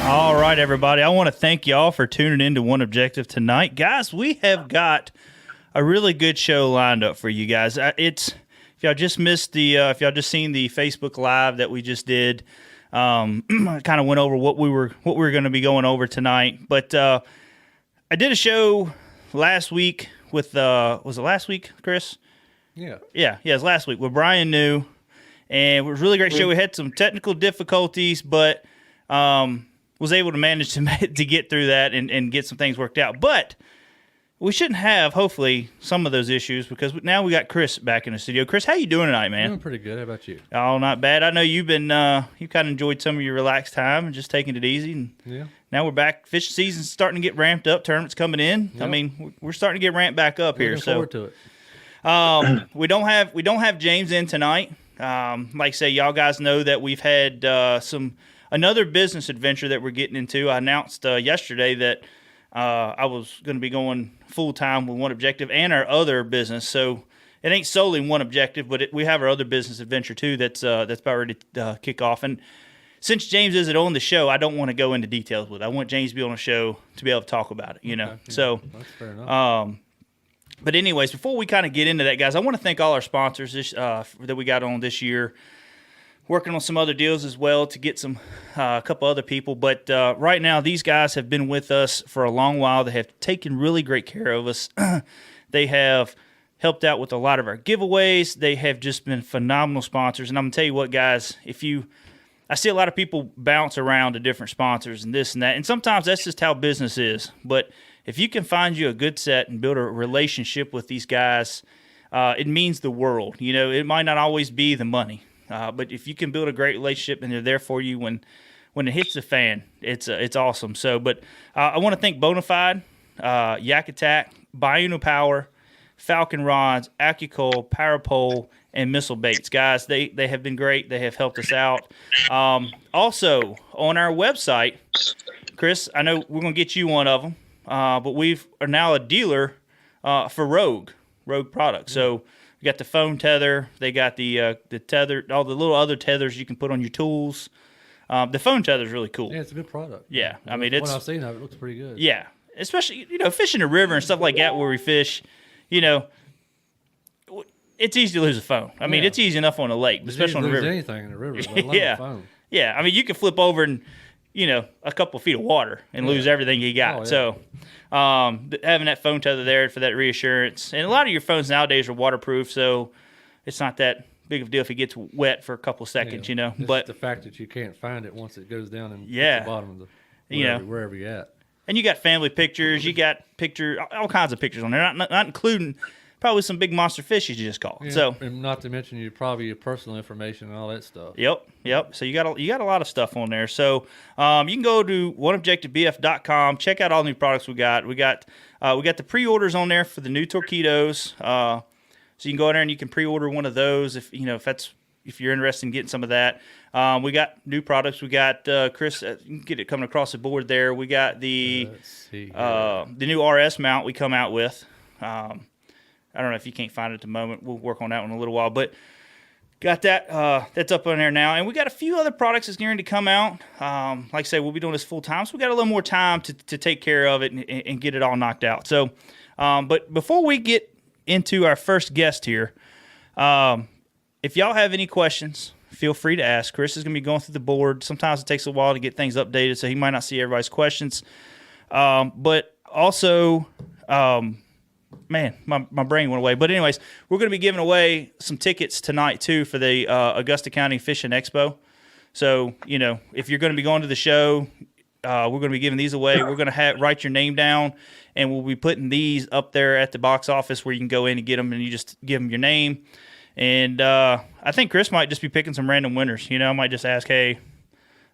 All right, everybody. I want to thank y'all for tuning in to One Objective tonight. Guys, we have got a really good show lined up for you guys. If y'all just missed if y'all just seen the Facebook Live that we just did, kind of went over what we were going to be going over tonight. But I did a show last week with, was it last week, Chris? Yeah, it was last week with Brian New, and it was a really great show. We had some technical difficulties, but was able to manage to get through that and get some things worked out. But we shouldn't have, hopefully, some of those issues because now we got Chris back in the studio. Chris, how you doing tonight, man? Doing pretty good. How about you? Oh, not bad. I know you've been you kind of enjoyed some of your relaxed time and just taking it easy. And yeah. Now we're back. Fishing season's starting to get ramped up. Tournaments coming in. Yep. I mean, we're starting to get ramped back up here. Looking forward to it. We don't have James in tonight. Like I say, y'all guys know that we've had another business adventure that we're getting into. I announced yesterday that I was going to be going full time with One Objective and our other business. So it ain't solely One Objective, but we have our other business adventure too. That's about ready to kick off. And since James isn't on the show, I don't want to go into details with it. I want James to be on the show to be able to talk about it. You know, Okay, yeah, so that's fair enough. But anyways, before we kind of get into that, guys, I want to thank all our sponsors that we got on this year. Working on some other deals as well to get some a couple other people. But right now, these guys have been with us for a long while. They have taken really great care of us. They have helped out with a lot of our giveaways. They have just been phenomenal sponsors. And I'm going to tell you what, guys, I see a lot of people bounce around to different sponsors and this and that. And sometimes that's just how business is. But if you can find you a good set and build a relationship with these guys, it means the world. You know, it might not always be the money. But if you can build a great relationship and they're there for you when it hits the fan, it's awesome. So, but I want to thank Bonafide, Yak Attack, Biuno Power, Falcon Rods, AccuCoil, Parapole, and Missile Baits. Guys, they have been great. They have helped us out. Also, on our website, Chris, I know we're going to get you one of them, but we are now a dealer for Rogue products. So, we got the phone tether. They got the tether, all the little other tethers you can put on your tools. The phone tether is really cool. Yeah, it's a good product. Yeah, I mean, what I've seen of it looks pretty good. Yeah, especially fishing a river and stuff like that where we fish. It's easy to lose a phone. I mean, it's easy enough on a lake, but especially on the river. Anything in the river, let alone a phone. Yeah, I mean, you can flip over in a couple of feet of water and lose everything you got. Oh, yeah. So having that phone tether there for that reassurance. And a lot of your phones nowadays are waterproof, so it's not that big of a deal if it gets wet for a couple of seconds, Just But the fact that you can't find it once it goes down and Yeah. hits the bottom of the wherever you're at. And you got family pictures, you got all kinds of pictures on there, not including probably some big monster fish you just caught. Yeah, So and not to mention your personal information and all that stuff. Yep. So you got a lot of stuff on there. So you can go to oneobjectivebf.com. Check out all the new products we got. We got the pre-orders on there for the new Torqeedos. So you can go in there and you can pre-order one of those if you're interested in getting some of that. We got new products. We got Chris. You can get it coming across the board there. We got the new RS mount we come out with. I don't know if you can't find it at the moment. We'll work on that one in a little while. But got that. That's up on there now. And we got a few other products that's going to come out. Like I say, we'll be doing this full time. So we got a little more time to take care of it and get it all knocked out. So, but before we get into our first guest here, if y'all have any questions, feel free to ask. Chris is going to be going through the board. Sometimes it takes a while to get things updated, so he might not see everybody's questions. But also... man, my brain went away. But anyways, we're going to be giving away some tickets tonight, too, for the Augusta County Fishing Expo. So, if you're going to be going to the show, we're going to be giving these away. We're going to write your name down, and we'll be putting these up there at the box office where you can go in and get them, and you just give them your name. And I think Chris might just be picking some random winners. I might just ask, hey,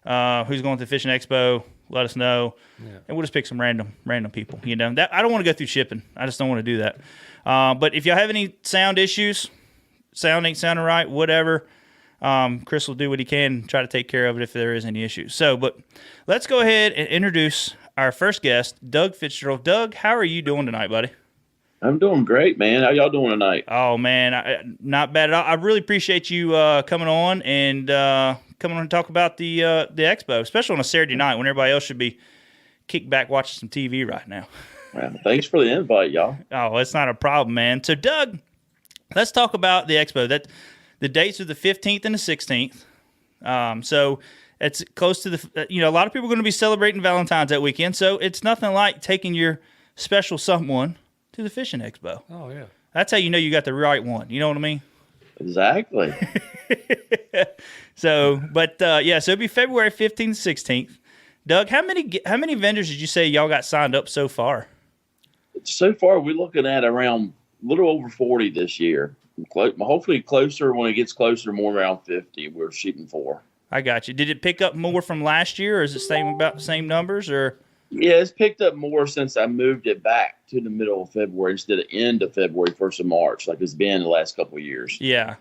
who's going to the Fishing Expo? Let us know, and we'll just pick some random people. That I don't want to go through shipping. I just don't want to do that. But if y'all have any sound issues, sound ain't sounding right, whatever, Chris will do what he can, try to take care of it if there is any issues. So, but let's go ahead and introduce our first guest, Doug Fitzgerald. Doug, how are you doing tonight, buddy? I'm doing great, man. How y'all doing tonight? Oh man, not bad at all. I really appreciate you coming on and coming on and talk about the expo, especially on a Saturday night when everybody else should be kicked back watching some TV right now. Well, thanks for the invite, y'all. Oh, it's not a problem, man. So, Doug, let's talk about the expo. The dates are the 15th and the 16th. So it's close to the, a lot of people are going to be celebrating Valentine's that weekend. So it's nothing like taking your special someone to the fishing expo. Oh, yeah. That's how you know you got the right one. You know what I mean? Exactly. So it'll be February 15th, 16th. Doug, how many vendors did you say y'all got signed up so far? So far, we're looking at around a little over 40 this year. Hopefully closer when it gets closer, more around 50 we're shooting for. I got you. Did it pick up more from last year, or is it about the same numbers? Or yeah, it's picked up more since I moved it back to the middle of February instead of end of February, 1st of March, like it's been the last couple of years. Yeah.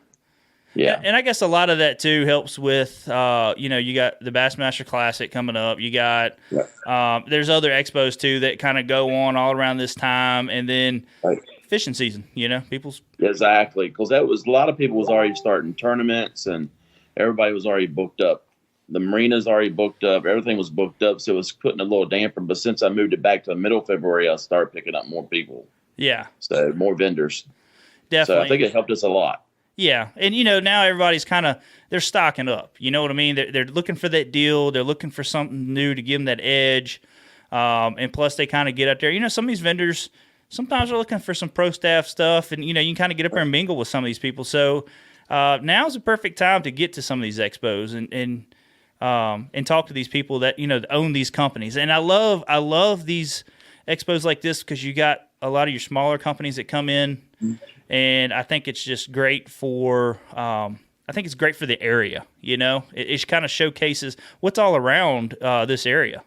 Yeah. And I guess a lot of that, too, helps with, you got the Bassmaster Classic coming up. You got, there's other expos, too, that kind of go on all around this time. And then fishing season, people's. Exactly. Because a lot of people was already starting tournaments and everybody was already booked up. The marina's already booked up. Everything was booked up. So it was putting a little damper. But since I moved it back to the middle of February, I started picking up more people. Yeah. So more vendors. Definitely. So I think it helped us a lot. Yeah, and now everybody's they're stocking up. You know what I mean? They're looking for that deal. They're looking for something new to give them that edge. And plus, they kind of get out there. Some of these vendors sometimes are looking for some pro staff stuff, and you can kind of get up there and mingle with some of these people. So now's the perfect time to get to some of these expos and talk to these people that that own these companies. And I love these expos like this because you got a lot of your smaller companies that come in. And I think it's just great for the area. It kind of showcases what's all around this area.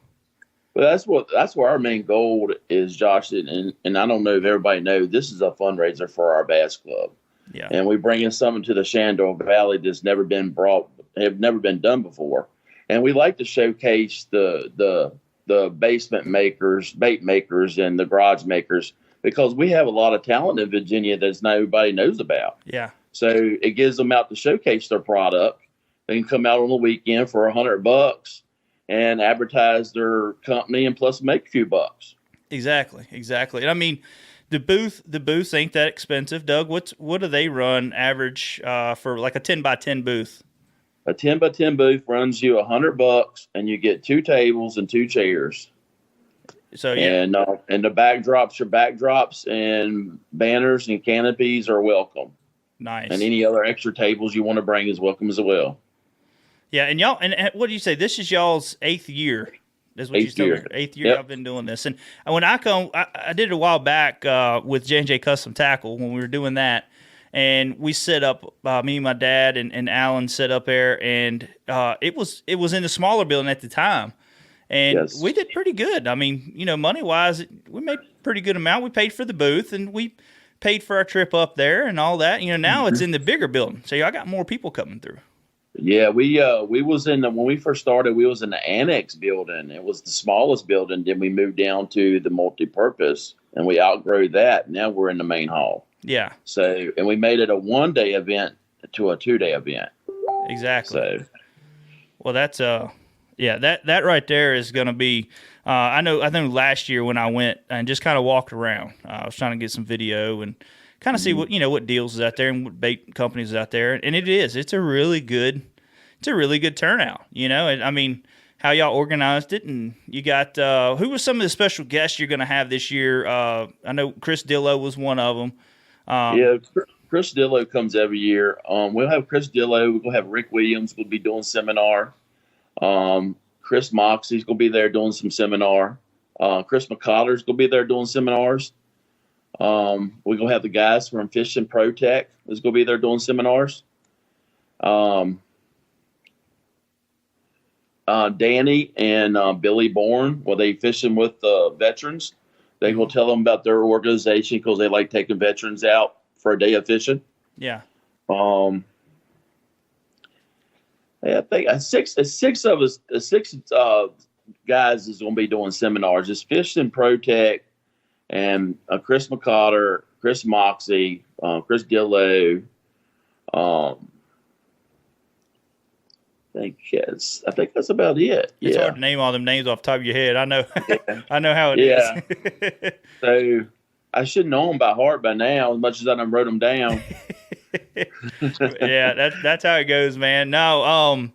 Well, that's where our main goal is, Josh. And I don't know if everybody knows, this is a fundraiser for our bass club. Yeah. And we bring in something to the Shenandoah Valley that's never been done before. And we like to showcase the basement makers, bait makers, and the garage makers, because we have a lot of talent in Virginia that nobody knows about. Yeah. So it gives them out to showcase their product. They can come out on the weekend for $100 and advertise their company and plus make a few bucks. Exactly. And I mean, the booths ain't that expensive. Doug, what do they run average for like a 10x10 booth? A 10x10 booth runs you $100 and you get 2 tables and 2 chairs. So yeah, and the backdrops and banners and canopies are welcome. Nice. And any other extra tables you want to bring is welcome as well. Yeah, and y'all, and what do you say? This is y'all's 8th year. That's what you said. 8th year. Yep. I've been doing this, and when I come, I did it a while back with J&J Custom Tackle when we were doing that, and we set up. Me and my dad and Alan set up there, and it was in the smaller building at the time. And yes, we did pretty good. I mean, money-wise, we made a pretty good amount. We paid for the booth, and we paid for our trip up there and all that. Now it's in the bigger building. So I got more people coming through. Yeah, we was when we first started, we was in the annex building. It was the smallest building. Then we moved down to the multi-purpose, and we outgrew that. Now we're in the main hall. Yeah. So, and we made it a 1-day event to a 2-day event. Exactly. So, well, that's yeah, that right there is going to be. I know last year when I went and just kind of walked around, I was trying to get some video and kind of see what deals is out there and what bait companies is out there, and it's a really good turnout. And I mean, how y'all organized it, and you got who were some of the special guests you're going to have this year? I know Chris Dillo was one of them. Yeah, Chris Dillo comes every year. We'll have Chris Dillo. We're gonna have Rick Williams. We'll be doing seminar. Chris Moxie's gonna be there doing some seminar. Chris McCollar's gonna be there doing seminars. We're gonna have the guys from Fishing Pro Tech is gonna be there doing seminars. Danny and Billy Bourne, they fishing with veterans. They will tell them about their organization because they like taking veterans out for a day of fishing. Yeah. I think six guys is going to be doing seminars. It's Fishing Pro Tech and Chris McCotter, Chris Moxie, Chris Dillo, I think that's about it. It's yeah. hard to name all them names off the top of your head. I know. Yeah. I know how it Yeah. is. So I should know them by heart by now, as much as I done wrote them down. Yeah, that's how it goes, man. No,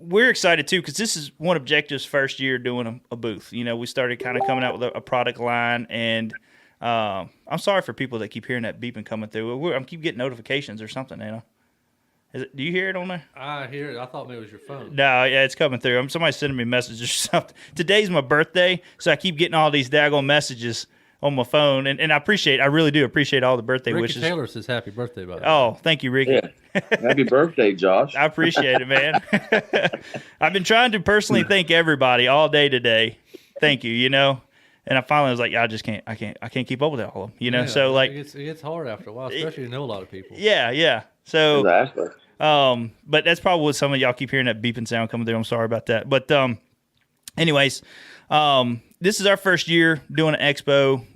we're excited too because this is One Objective's first year doing a booth. We started kind of coming out with a product line, and I'm sorry for people that keep hearing that beeping coming through. I keep getting notifications or something. Do you hear it on there? I hear it. I thought maybe it was your phone. No, yeah, it's coming through. Somebody's sending me messages or something. Today's my birthday, so I keep getting all these daggone messages on my phone, and I really do appreciate all the birthday Ricky wishes. Taylor says happy birthday, by the way. Oh, thank you, Ricky. Yeah. Happy birthday, Josh. I appreciate it, man. I've been trying to personally thank everybody all day today. Thank you, And I finally was like, I can't keep up with all of them, Yeah, So like, it gets hard after a while, especially to know a lot of people. yeah. So, Exactly. but that's probably what some of y'all keep hearing that beeping sound coming through. I'm sorry about that. But, anyways, this is our first year doing an expo.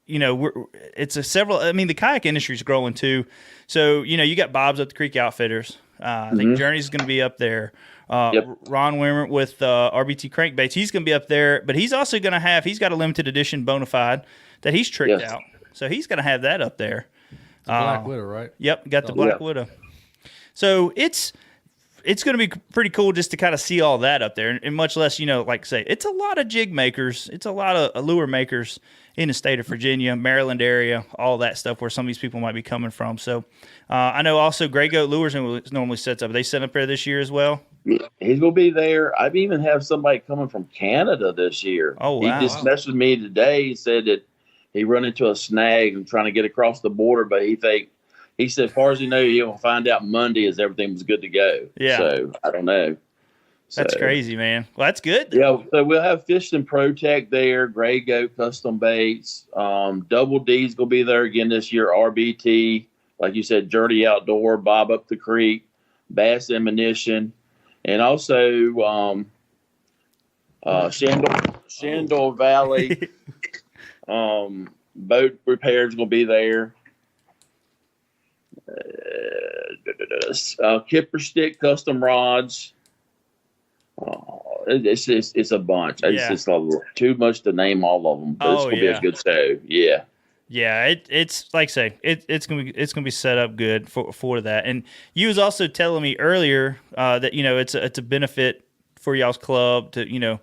The kayak industry is growing too. So, you got Bob's Up the Creek Outfitters. I think Journey's going to be up there. Yep. Ron Weimer with RBT Crankbaits, he's going to be up there, but he's also going to he's got a limited edition Bonafide that he's tricked out. So he's going to have that up there. It's a Black Widow, right? Yep, got the Black Widow. So it's going to be pretty cool just to kind of see all that up there, and much less, like I say, it's a lot of jig makers, it's a lot of lure makers in the state of Virginia, Maryland area, all that stuff where some of these people might be coming from. So I know also Gray Goat Lures normally sets up. Are they set up there this year as well? Yeah, he's going to be there. I've even have somebody coming from Canada this year. Oh, wow. He just messaged me today. He said that he run into a snag and trying to get across the border, but he said, as far as he knows, he'll find out Monday as everything was good to go. Yeah. So I don't know. That's crazy, man. Well, that's good. Yeah. So we'll have Fish and Protect there, Gray Goat Custom Baits. Double D's going to be there again this year. RBT, like you said, Journey Outdoor, Bob Up the Creek, Bass Ammunition, and also Shandor Valley. Boat repairs going to be there. Kipper Stick Custom Rods. It's a bunch. It's too much to name all of them. But it's gonna be a good show. Yeah. Yeah, it's like I say, it's gonna be set up good for that. And you was also telling me earlier that it's a benefit for y'all's club to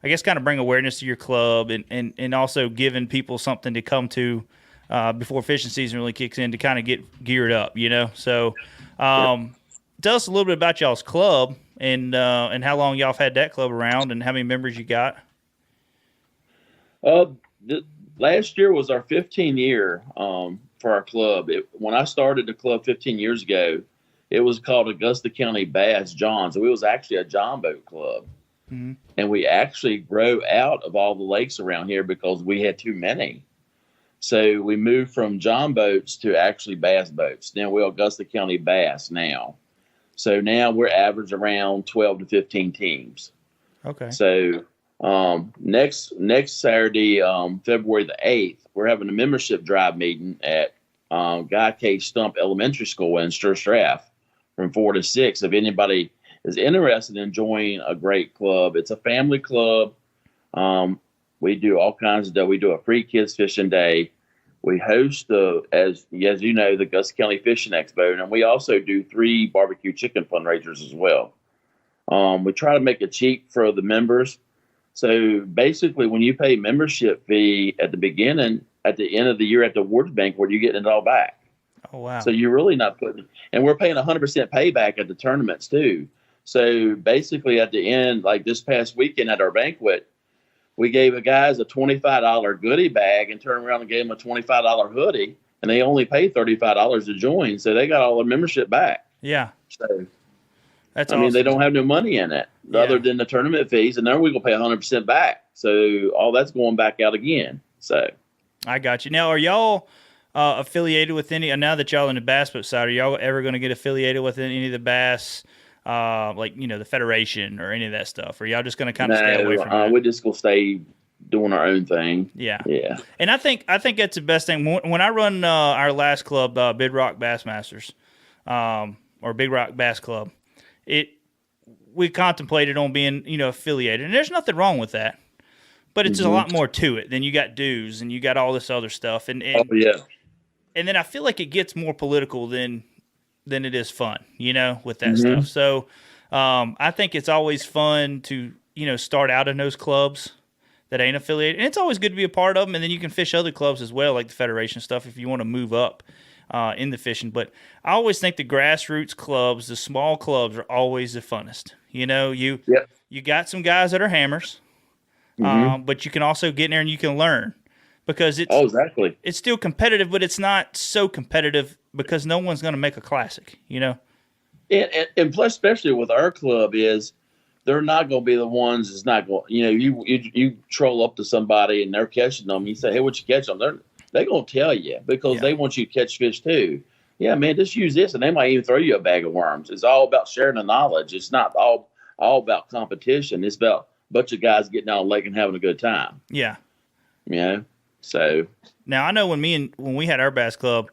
I guess kind of bring awareness to your club and also giving people something to come to before fishing season really kicks in to kind of get geared up. So tell us a little bit about y'all's club and how long y'all have had that club around and how many members you got. Last year was our 15th year for our club. When I started the club 15 years ago, it was called Augusta County Bass John. So it was actually a John boat club. Mm-hmm. And we actually grew out of all the lakes around here because we had too many. So we moved from John boats to actually bass boats. Now we're Augusta County Bass now. So now we're average around 12 to 15 teams. Okay. So next Saturday, February the 8th, we're having a membership drive meeting at Guy K. Stump Elementary School in Sturstraff from 4 to 6. If anybody is interested in joining a great club, it's a family club. We do all kinds of stuff. We do a free kids fishing day. We host as you know, the Augusta County Fishing Expo, and we also do 3 barbecue chicken fundraisers as well. We try to make it cheap for the members. So basically, when you pay membership fee at the beginning, at the end of the year at the awards banquet, you're getting it all back. Oh wow! So you're really not putting, and we're paying 100% payback at the tournaments too. So basically, at the end, like this past weekend at our banquet, we gave the guys a $25 goodie bag and turned around and gave them a $25 hoodie, and they only paid $35 to join, so they got all their membership back. Yeah. So that's awesome. I mean, they don't have no money in it other than the tournament fees, and then we're gonna pay 100% back. So all that's going back out again. So I got you. Now, are y'all affiliated with any? Now that y'all in the bass boat side, are y'all ever going to get affiliated with any of the bass? Like the Federation or any of that stuff? Or y'all just going to kind of stay away from that? We're just going to stay doing our own thing. Yeah. And I think that's the best thing. When I run our last club, Big Rock Bassmasters, or Big Rock Bass Club, we contemplated on being, affiliated. And there's nothing wrong with that. But it's just a lot more to it. Then you got dues and you got all this other stuff. And and then I feel like it gets more political than it is fun, with that stuff. So I think it's always fun to, start out in those clubs that ain't affiliated. And it's always good to be a part of them. And then you can fish other clubs as well, like the Federation stuff, if you want to move up in the fishing. But I always think the grassroots clubs, the small clubs, are always the funnest. You got some guys that are hammers, but you can also get in there and you can learn. Because it's still competitive, but it's not so competitive because no one's going to make a classic, And plus, especially with our club, is they're not going to be the ones that's not going. You troll up to somebody and they're catching them. You say, "Hey, what you catch them?" They're going to tell you because they want you to catch fish too. Yeah, man, just use this, and they might even throw you a bag of worms. It's all about sharing the knowledge. It's not all about competition. It's about a bunch of guys getting out on the lake and having a good time. Yeah. So now I know when we had our bass club,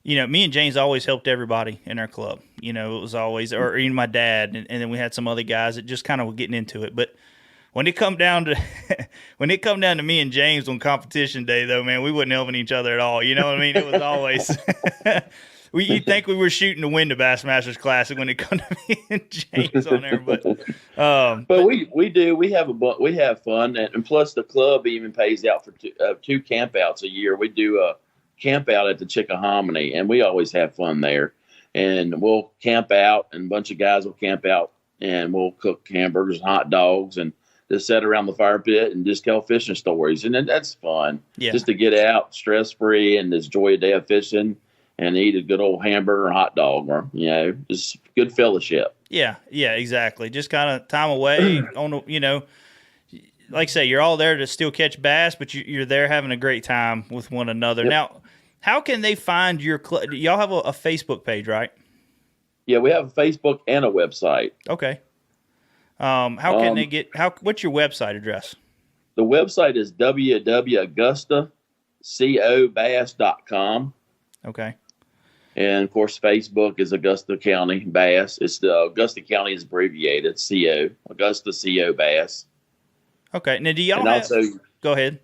me and James always helped everybody in our club. It was always, or even my dad, and then we had some other guys that just kind of were getting into it. But when it come down to me and James on competition day, though, man, we wasn't helping each other at all. You know what I mean? It was always you'd think we were shooting to win the Bassmasters Classic when it come to me and James on there, but we have fun, and plus the club even pays out for two campouts a year. We do a camp out at the Chickahominy, and we always have fun there. And we'll camp out, and a bunch of guys will camp out, and we'll cook hamburgers and hot dogs, and just sit around the fire pit and just tell fishing stories, and then that's fun. Yeah. Just to get out stress free and just enjoy a day of fishing. And eat a good old hamburger or hot dog, or just good fellowship. Yeah, exactly. Just kind of time away on like I say, you're all there to still catch bass, but you're there having a great time with one another. Yep. Now, how can they find your club? Y'all have a Facebook page, right? Yeah, we have a Facebook and a website. Okay. How can they get? What's your website address? The website is www.augustacobass.com. Okay. And, of course, Facebook is Augusta County Bass. It's the Augusta County is abbreviated, CO, Augusta CO Bass. Okay. Now, do y'all also go ahead.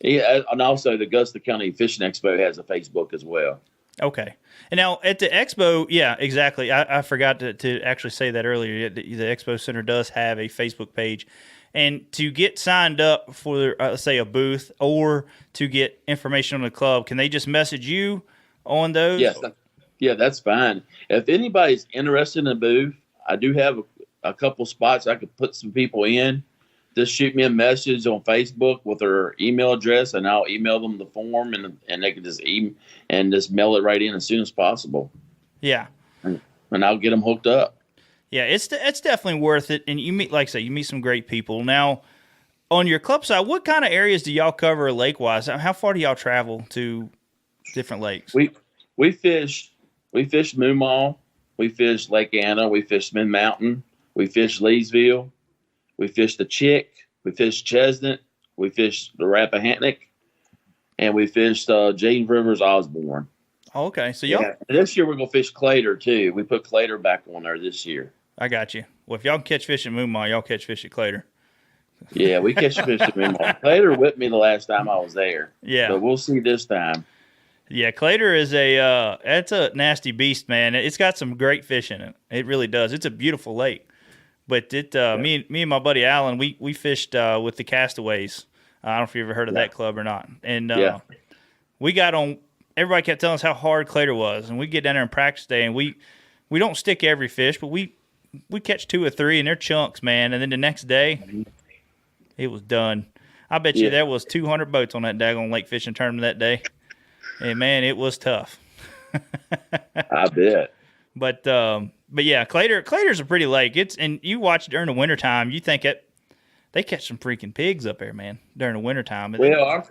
Yeah, and also the Augusta County Fishing Expo has a Facebook as well. Okay. And now at the Expo, yeah, exactly. I forgot to actually say that earlier. The Expo Center does have a Facebook page. And to get signed up for, say, a booth or to get information on the club, can they just message you on those? Yes. Yeah, that's fine. If anybody's interested in a booth, I do have a couple spots I could put some people in. Just shoot me a message on Facebook with their email address, and I'll email them the form, and they can just just mail it right in as soon as possible. Yeah. And I'll get them hooked up. Yeah, it's definitely worth it, and you meet, like I say, you meet some great people. Now, on your club side, what kind of areas do y'all cover lake-wise? How far do y'all travel to different lakes? We fish Moomaw, we fish Lake Anna, we fish Smith Mountain, we fish Leesville, we fish the Chick, we fish Chestnut, we fish the Rappahannock, and we fished James Rivers Osborne. Oh, okay, so y'all. Yeah. This year we're gonna fish Clater too. We put Clater back on there this year. I got you. Well, if y'all can catch fish at Moomaw, y'all catch fish at Clater. Yeah, we catch fish at Moomaw. Clater whipped me the last time I was there. Yeah, but we'll see this time. Yeah, Clater is it's a nasty beast, man. It's got some great fish in it. It really does. It's a beautiful lake. But me and my buddy Alan, we fished with the Castaways. I don't know if you ever heard of that club or not. And we got on. Everybody kept telling us how hard Clater was, and we get down there in practice day, and we don't stick every fish, but we catch 2 or 3, and they're chunks, man. And then the next day, it was done. I bet you there was 200 boats on that daggone lake fishing tournament that day, and man, it was tough. I bet. But yeah, Clater's a pretty lake. And you watch it during the wintertime, you think they catch some freaking pigs up there, man, during the wintertime. Well, our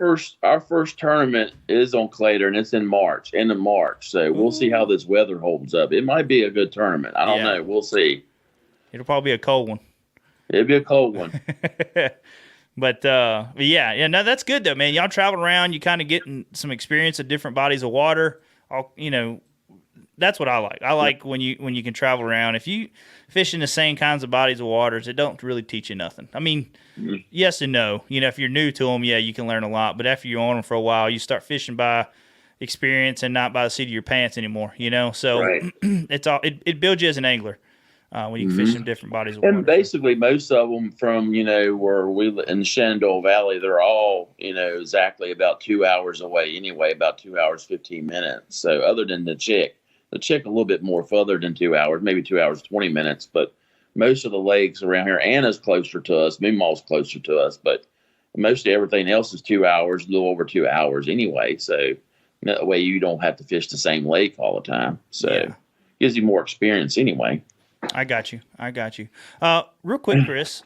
first tournament is on Clater, and it's in March, end of March. So we'll see how this weather holds up. It might be a good tournament. I don't know. We'll see. It'll probably be a cold one. It'll be a cold one. But yeah, no, that's good though, man. Y'all travel around, you kind of getting some experience of different bodies of water. that's what I like. I like when you can travel around. If you fish in the same kinds of bodies of waters, it don't really teach you nothing. I mean, yes and no. If you're new to them, yeah, you can learn a lot. But after you're on them for a while, you start fishing by experience and not by the seat of your pants anymore. So Right. it builds you as an angler when you can fish in different bodies of water. And basically, most of them from, where we live in the Shenandoah Valley, they're all, exactly about 2 hours away anyway, about 2 hours, 15 minutes. So other than the Chick a little bit more further than 2 hours, maybe 2 hours, 20 minutes. But most of the lakes around here, Anna's closer to us, Meemaw's closer to us, but mostly everything else is 2 hours, a little over 2 hours anyway. So that way you don't have to fish the same lake all the time. So gives you more experience anyway. I got you. Real quick, Chris,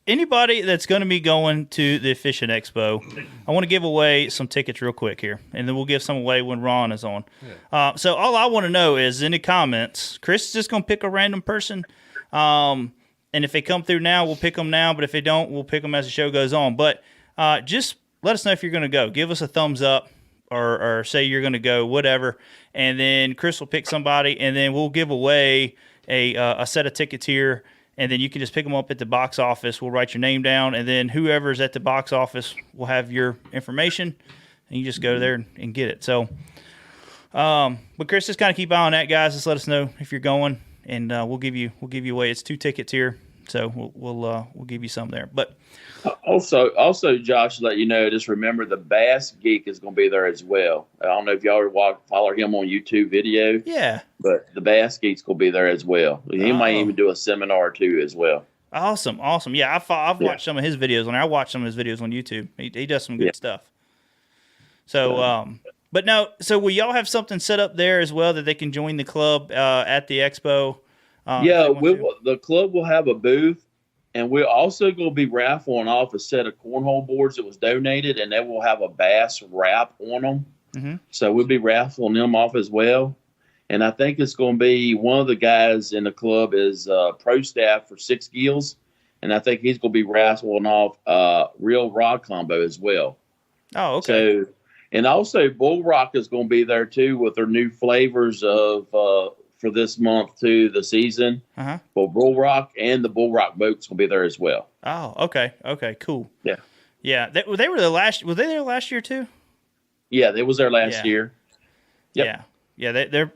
anybody that's going to be going to the Fishing Expo, I want to give away some tickets real quick here, and then we'll give some away when Ron is on. Yeah. So all I want to know is in the comments, Chris is just going to pick a random person, and if they come through now, we'll pick them now, but if they don't, we'll pick them as the show goes on. But just let us know if you're going to go. Give us a thumbs up or say you're going to go, whatever, and then Chris will pick somebody, and then we'll give away a set of tickets here, and then you can just pick them up at the box office. We'll write your name down, and then whoever's at the box office will have your information, and you just go there and get it. So, but Chris, just kind of keep eye on that, guys. Just let us know if you're going, and we'll give you away. It's 2 tickets here, so we'll give you some there. But also, Josh, let you know, just remember the Bass Geek is going to be there as well. I don't know if y'all follow him on YouTube video. Yeah. But the Bass Geek's going to be there as well. He might even do a seminar or two as well. Awesome. Yeah, I've watched some of his videos on there. I watched some of his videos on YouTube. He does some good stuff. So, but no, so will y'all have something set up there as well that they can join the club at the expo? The club will have a booth. And we're also going to be raffling off a set of cornhole boards that was donated, and they will have a bass wrap on them. Mm-hmm. So we'll be raffling them off as well. And I think it's going to be one of the guys in the club is pro staff for Six Gills, and I think he's going to be raffling off real rod combo as well. Oh, okay. So, and also Bull Rock is going to be there too with their new flavors of for this month to the season. Uh-huh. For Bull Rock, and the Bull Rock boats will be there as well. Oh, okay. Okay, cool. Yeah. They were there last year too? Yeah, they was there last year. Yep. Yeah.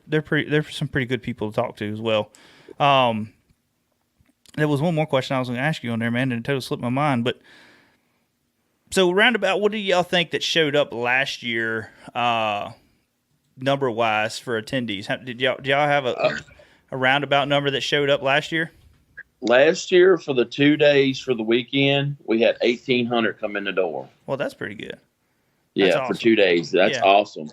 They're some pretty good people to talk to as well. There was one more question I was going to ask you on there, man, and it totally slipped my mind. But so roundabout, what do y'all think that showed up last year, number wise for attendees? Did y'all have a roundabout number that showed up last year? Last year, for the 2 days for the weekend, we had 1,800 come in the door. Well, that's pretty good. That's awesome. For 2 days. That's awesome.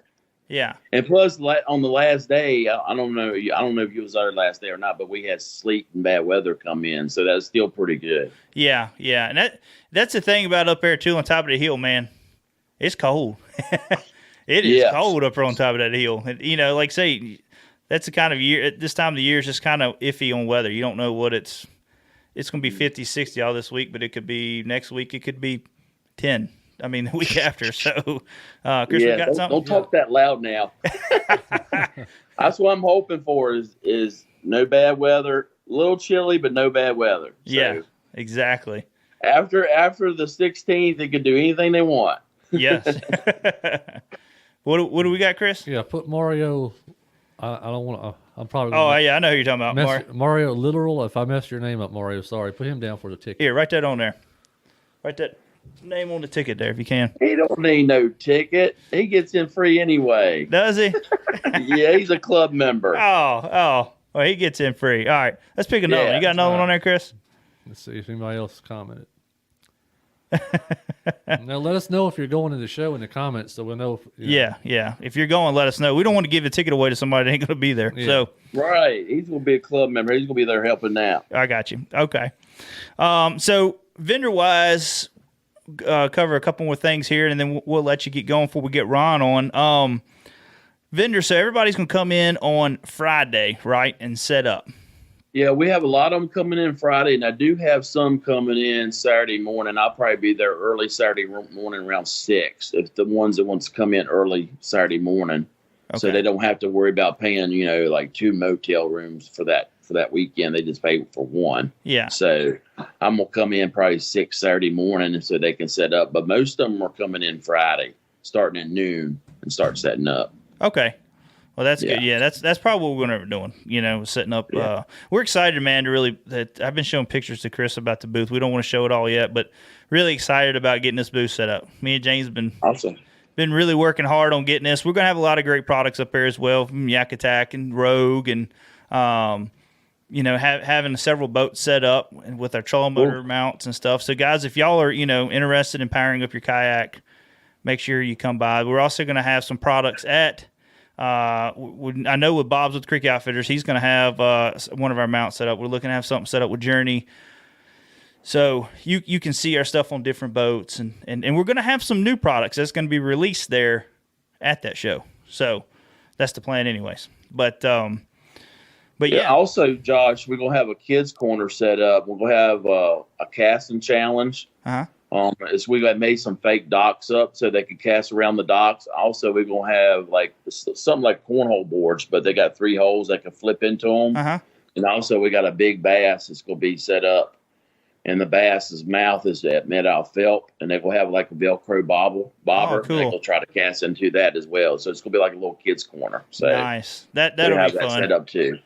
Yeah. And plus, on the last day, I don't know if you was there last day or not, but we had sleet and bad weather come in, so that's still pretty good. Yeah, and that's the thing about up there too, on top of the hill, man. It's cold. It is cold up there on top of that hill. Like say, that's the kind of year, at this time of the year, is just kind of iffy on weather. You don't know what it's going to be 50, 60 all this week, but it could be next week. It could be 10. I mean, the week after. So, Chris, we got something? Don't talk that loud now. That's what I'm hoping for is no bad weather. A little chilly, but no bad weather. So yeah, exactly. After the 16th, they can do anything they want. Yes. What do we got, Chris? Yeah, put Mario. I don't want to. I'm probably. Yeah, I know who you're talking about. Mario Literal. If I messed your name up, Mario, sorry. Put him down for the ticket. Here, write that on there. Write that name on the ticket there if you can. He don't need no ticket. He gets in free anyway. Does he? Yeah, he's a club member. Oh, well, he gets in free. All right, let's pick another one. You got another one on there, Chris? Let's see if anybody else commented. Now let us know if you're going to the show in the comments, so we'll know. Yeah. If you're going, let us know. We don't want to give a ticket away to somebody that ain't going to be there. Yeah. So right, he's going to be a club member. He's going to be there helping out. I got you. Okay. So vendor wise, cover a couple more things here, and then we'll let you get going before we get Ron on. Vendor, so everybody's going to come in on Friday, right, and set up. Yeah, we have a lot of them coming in Friday, and I do have some coming in Saturday morning. I'll probably be there early Saturday morning around 6, if the ones that want to come in early Saturday morning. So Okay. they don't have to worry about paying, like 2 motel rooms for that weekend. They just pay for one. Yeah. So I'm gonna come in probably 6 Saturday morning so they can set up. But most of them are coming in Friday, starting at noon and start setting up. Okay. Well, that's Yeah. good. Yeah, that's probably what we're going to be doing, setting up. Yeah. We're excited, man, that I've been showing pictures to Chris about the booth. We don't want to show it all yet, but really excited about getting this booth set up. Me and James have Awesome. been really working hard on getting this. We're going to have a lot of great products up there as well, from Yak Attack and Rogue and, having several boats set up with our trolling motor mounts and stuff. So, guys, if y'all are, interested in powering up your kayak, make sure you come by. We're also going to have some products at I know with Bob's with Creek Outfitters, he's going to have one of our mounts set up. We're looking to have something set up with Journey. So you can see our stuff on different boats. And we're going to have some new products that's going to be released there at that show. So that's the plan anyways. But yeah. Also, Josh, we're going to have a kids corner set up. We're going to have a casting challenge. Uh-huh. We got made some fake docks up so they could cast around the docks. Also, we're gonna have like something like cornhole boards, but they got 3 holes that can flip into them. Uh-huh. And also, we got a big bass that's gonna be set up, and the bass's mouth is made out of felt, and they're gonna have like a Velcro bobber. Oh, cool. And they're gonna try to cast into that as well. So it's gonna be like a little kids corner. So nice. That'll have be that fun. set up too.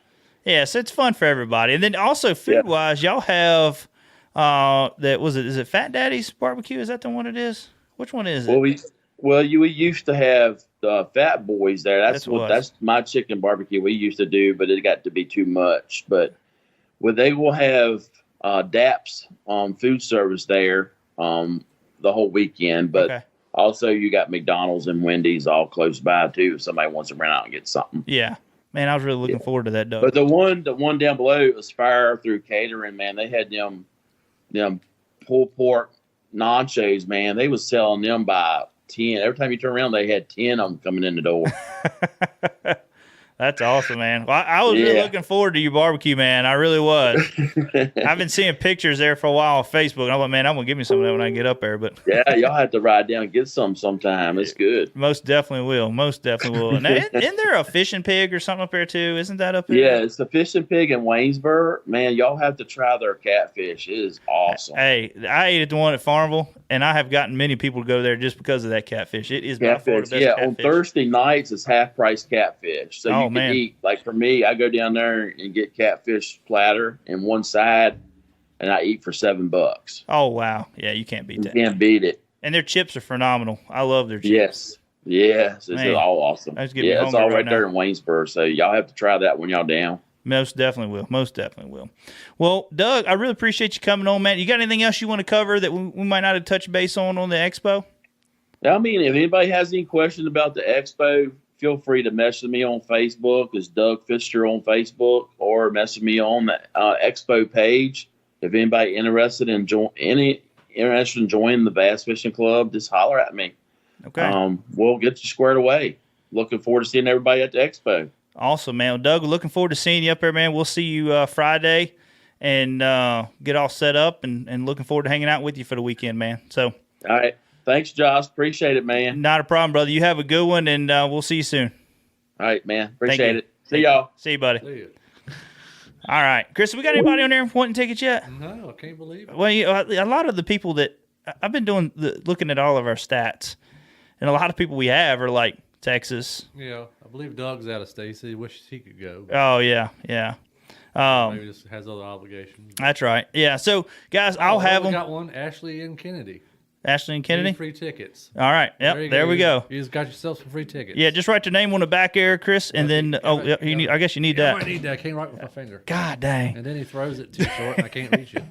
Yeah, so it's fun for everybody. And then also food wise, y'all have. Is it Fat Daddy's barbecue? Is that the one it is? Which one is it? We used to have the Fat Boys there. That's my chicken barbecue we used to do, but it got to be too much. But they will have DAP's food service there the whole weekend. But also you got McDonald's and Wendy's all close by too. If somebody wants to run out and get something. Yeah. Man, I was really looking forward to that, Doug. But the one down below was Fire Through Catering, man. They had them pulled pork nachos, man. They was selling them by 10. Every time you turn around, they had 10 of them coming in the door. That's awesome, man. Well, I was really looking forward to your barbecue, man. I really was. I've been seeing pictures there for a while on Facebook. And I'm like, man, I'm going to give me some of that when I get up there. But yeah, y'all have to ride down and get some sometime. It's good. Most definitely will. Most definitely will. Now, isn't there a fishing pig or something up there, too? Isn't that up there? Yeah, it's the fishing pig in Waynesburg. Man, y'all have to try their catfish. It is awesome. Hey, I ate at the one at Farmville, and I have gotten many people to go there just because of that catfish. It is by far the best catfish. On Thursday nights, it's half-price catfish. So you can eat, like for me, I go down there and get catfish platter and one side, and I eat for $7. Oh, wow. Yeah, you can't beat that. You can't beat it. And their chips are phenomenal. I love their chips. Yes. It's all awesome. It's all right there in Waynesburg. So y'all have to try that when y'all down. Most definitely will. Most definitely will. Well, Doug, I really appreciate you coming on, man. You got anything else you want to cover that we might not have touched base on the expo? I mean, if anybody has any questions about the expo, feel free to message me on Facebook. It's Doug Fitzgerald on Facebook, or message me on the expo page. If anybody interested in joining the Bass Fishing Club, just holler at me. Okay. We'll get you squared away. Looking forward to seeing everybody at the expo. Awesome, man. Well, Doug, we're looking forward to seeing you up there, man. We'll see you Friday and get all set up and looking forward to hanging out with you for the weekend, man. So, all right. Thanks, Josh. Appreciate it, man. Not a problem, brother. You have a good one, and we'll see you soon. All right, man. Appreciate it. See y'all. See you, buddy. See you. All right. Chris, we got anybody on there wanting tickets yet? No, I can't believe it. Well, a lot of the people that I've been looking at all of our stats, and a lot of people we have are like Texas. Yeah, I believe Doug's out of Stacy. Wishes he could go. Oh, yeah. Maybe just has other obligations. That's right. Yeah. So, guys, I'll have them. We got one, Ashley and Kennedy. Ashley and Kennedy? Free tickets. All right. Yep. There we go. You just got yourself some free tickets. Yeah, just write your name on the back there, Chris, and then I guess you need that. I might need that. I can't write with my finger. God dang. And then he throws it too short, and I can't reach it.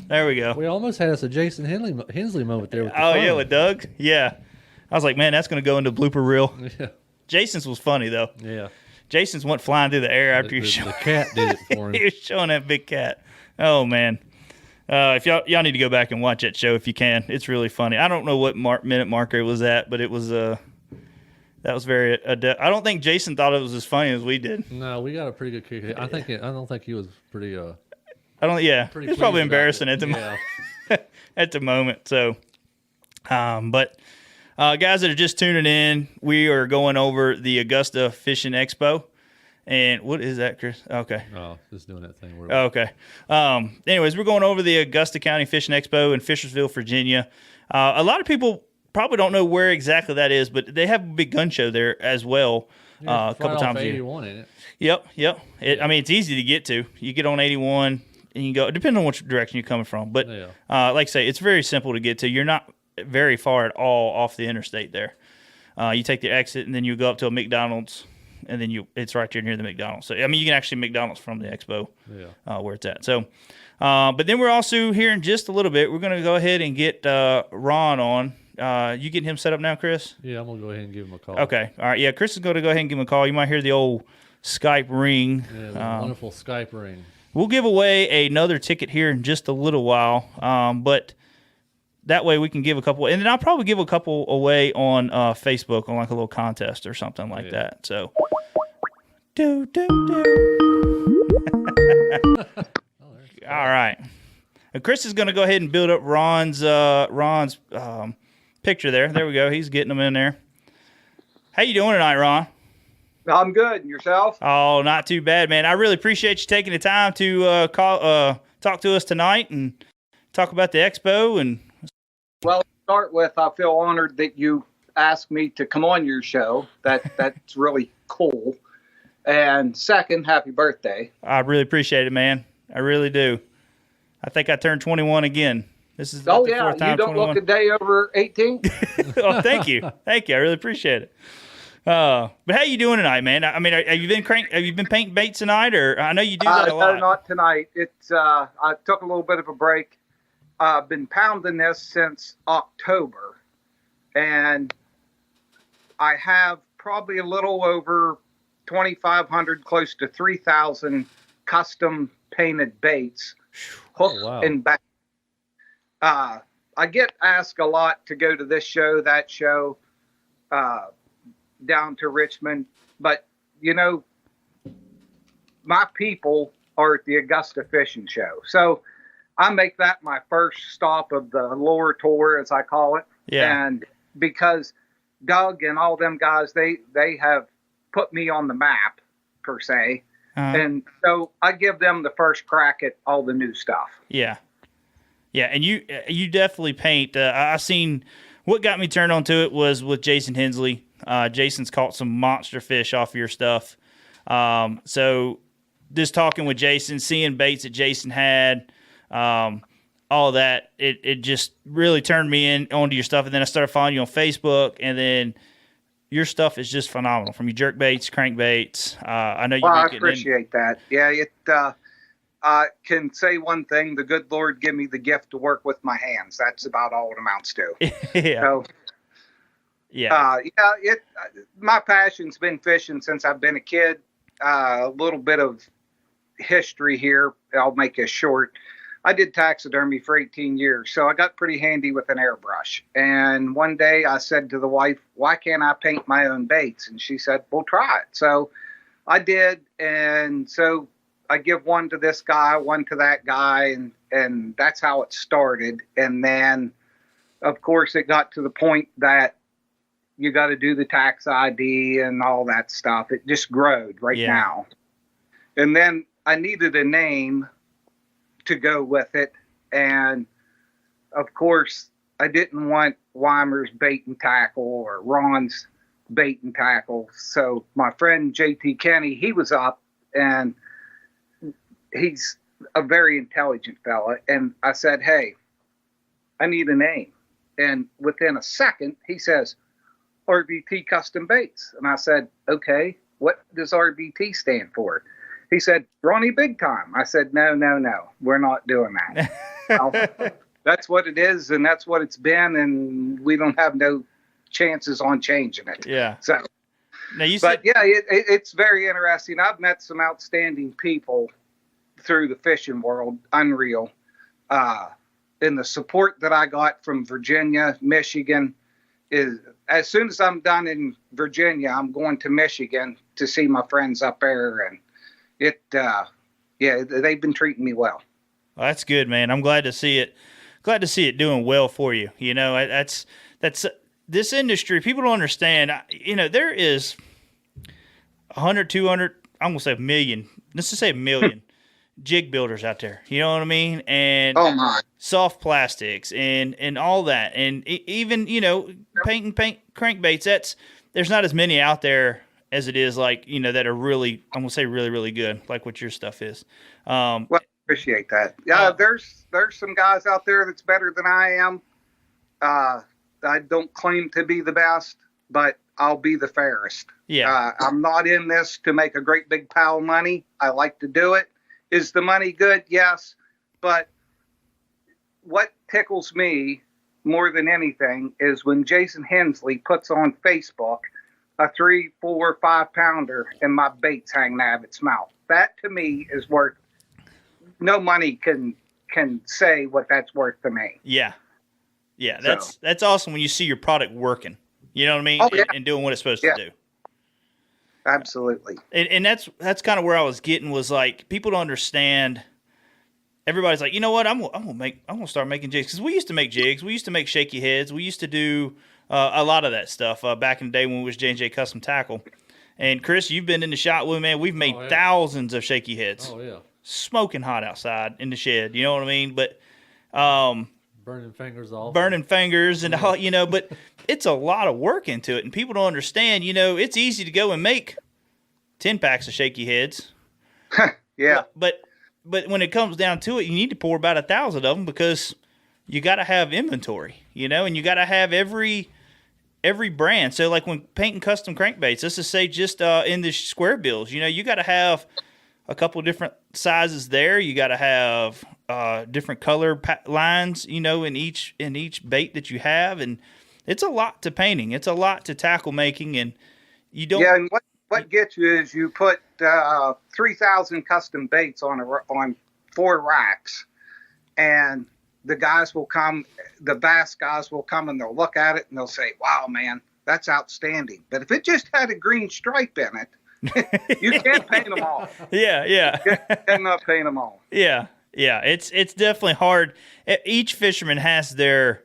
There we go. We almost had us a Jason Hensley moment there. With the yeah, with Doug. Yeah, I was like, man, that's going to go into blooper reel. Yeah. Jason's was funny though. Yeah. Jason's went flying through the air after the cat did it for him. He was showing that big cat. Oh man. If y'all need to go back and watch that show if you can, it's really funny. I don't know what minute marker it was at, but it was that was very. I don't think Jason thought it was as funny as we did. No, we got a pretty good kick. I don't think he was pretty. I don't. Yeah, it's probably embarrassing at the yeah. at the moment. So, but Guys that are just tuning in, we are going over the Augusta Fishing Expo. And what is that, Chris? Okay. Oh, just doing that thing. Okay. Anyways, we're going over the Augusta County Fishing Expo in Fishersville, Virginia. A lot of people probably don't know where exactly that is, but they have a big gun show there as well. A couple times a year. 81, ain't it? Yep. I mean, it's easy to get to. You get on 81 and you go, depending on which direction you're coming from. But like I say, it's very simple to get to. You're not very far at all off the interstate there. You take the exit and then you go up to a McDonald's. And then it's right there near the McDonald's. So, I mean, you can actually McDonald's from the expo where it's at. So, but then we're also here in just a little bit. We're going to go ahead and get Ron on. You getting him set up now, Chris? Yeah, I'm going to go ahead and give him a call. Okay. All right. Yeah, Chris is going to go ahead and give him a call. You might hear the old Skype ring. Yeah, the wonderful Skype ring. We'll give away another ticket here in just a little while. But that way we can give a couple. And then I'll probably give a couple away on Facebook on like a little contest or something like that. So. Do. All right. And Chris is going to go ahead and build up Ron's picture there. There we go. He's getting them in there. How you doing tonight, Ron? I'm good. And yourself? Oh, not too bad, man. I really appreciate you taking the time to talk to us tonight and talk about the expo. And well, to start with, I feel honored that you asked me to come on your show. That's really cool. And second, happy birthday. I really appreciate it, man. I really do. I think I turned 21 again. This is the fourth time. You don't 21. look a day over 18. Oh, thank you. I really appreciate it. But how you doing tonight, man? I mean, have you been painting baits tonight, or I know you do that a lot? No, not tonight. It's I took a little bit of a break. I've been pounding this since October, and I have probably a little over 2,500, close to 3,000 custom painted baits, hook and back. I get asked a lot to go to this show, that show, down to Richmond, but you know, my people are at the Augusta Fishing Show, so I make that my first stop of the lure tour, as I call it. Yeah. And because Doug and all them guys, they have put me on the map, per se. And so I give them the first crack at all the new stuff. Yeah. And you definitely paint. I seen what got me turned on to it was with Jason Hensley. Jason's caught some monster fish off your stuff. So just talking with Jason, seeing baits that Jason had, all that, it just really turned me onto your stuff. And then I started following you on Facebook, and then your stuff is just phenomenal. From your jerk baits, crankbaits. I know you. Well, I appreciate that. Yeah, I can say one thing: the good Lord give me the gift to work with my hands. That's about all it amounts to. Yeah. So, my passion's been fishing since I've been a kid. A little bit of history here. I'll make it short. I did taxidermy for 18 years, so I got pretty handy with an airbrush. And one day I said to the wife, why can't I paint my own baits? And she said, well, try it. So I did. And so I give one to this guy, one to that guy, and that's how it started. And then, of course, it got to the point that you got to do the tax ID and all that stuff. It just growed now. And then I needed a name to go with it, and of course I didn't want Weimer's Bait and Tackle or Ron's Bait and Tackle. So my friend JT Kenny, he was up, and he's a very intelligent fella, and I said, hey, I need a name. And within a second he says, RBT Custom Baits. And I said, okay, what does RBT stand for? He said, Ronnie Big Time. I said, no, we're not doing that. Well, that's what it is, and that's what it's been, and we don't have no chances on changing it. Yeah. So, now it's very interesting. I've met some outstanding people through the fishing world, unreal. And the support that I got from Virginia, Michigan, is as soon as I'm done in Virginia, I'm going to Michigan to see my friends up there, and they've been treating me well. Well, that's good, man. I'm glad to see it. Glad to see it doing well for you. You know, that's this industry, people don't understand. There is 100, 200, I'm going to say a million. Let's just say a million jig builders out there. You know what I mean? And Oh my. soft plastics and all that. And even, paint crankbaits, there's not as many out there as it is like, that are really, I'm going to say really, really good, like what your stuff is. Well, appreciate that. Yeah, there's some guys out there that's better than I am. I don't claim to be the best, but I'll be the fairest. Yeah. I'm not in this to make a great big pile of money. I like to do it. Is the money good? Yes. But what tickles me more than anything is when Jason Hensley puts on Facebook a 3, 4, 5 pounder and my bait's hanging out of its mouth. That to me is worth, no money can say what that's worth to me. Yeah. Yeah. That's awesome when you see your product working, you know what I mean? Oh, yeah. And doing what it's supposed to do. Absolutely. And that's kind of where I was getting, was like, people don't understand. Everybody's like, you know what? I'm gonna start making jigs, because we used to make jigs. We used to make shaky heads. We used to do a lot of that stuff back in the day when we was J&J Custom Tackle. And Chris, you've been in the shop with me, man. We've made thousands of shaky heads. Oh yeah. Smoking hot outside in the shed. You know what I mean? But burning fingers off. Burning fingers and all, but it's a lot of work into it, and people don't understand. It's easy to go and make 10 packs of shaky heads. Yeah. But when it comes down to it, you need to pour about 1,000 of them, because you got to have inventory, and you got to have every brand. So like when painting custom crankbaits, let's just say just in the square bills, you got to have a couple of different sizes there. You got to have different color lines, in each bait that you have, and it's a lot to painting. It's a lot to tackle making, and you don't. Yeah, and what gets you is you put 3,000 custom baits on 4 racks, and the guys will come. The bass guys will come and they'll look at it and they'll say, "Wow, man, that's outstanding." But if it just had a green stripe in it, you can't paint them all. Yeah. You cannot paint them all. Yeah. It's definitely hard. Each fisherman has their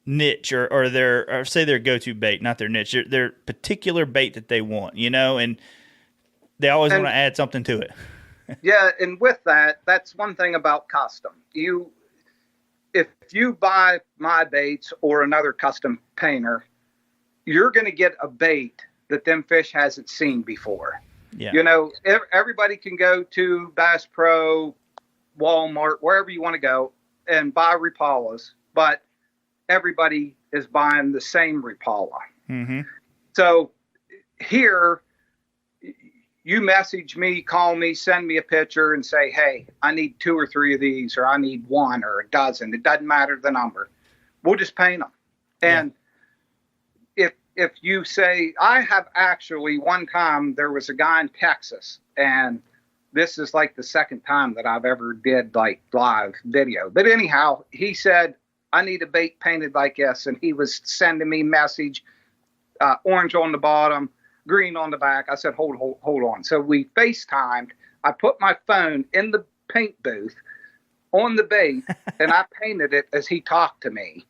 niche or their go-to bait, not their niche, their particular bait that they want, and they always want to add something to it. Yeah, and with that, that's one thing about custom. If you buy my baits or another custom painter, you're going to get a bait that them fish hasn't seen before. Yeah. Everybody can go to Bass Pro, Walmart, wherever you want to go and buy Rapalas, but everybody is buying the same Rapala. Mm-hmm. So here, you message me, call me, send me a picture and say, "Hey, I need 2 or 3 of these, or I need 1 or a dozen." It doesn't matter the number. We'll just paint them. And if you say, I have actually, one time there was a guy in Texas, and this is like the second time that I've ever did like live video. But anyhow, he said, "I need a bait painted like this." And he was sending me message, orange on the bottom, green on the back. I said, hold on. So we FaceTimed. I put my phone in the paint booth on the bait, and I painted it as he talked to me.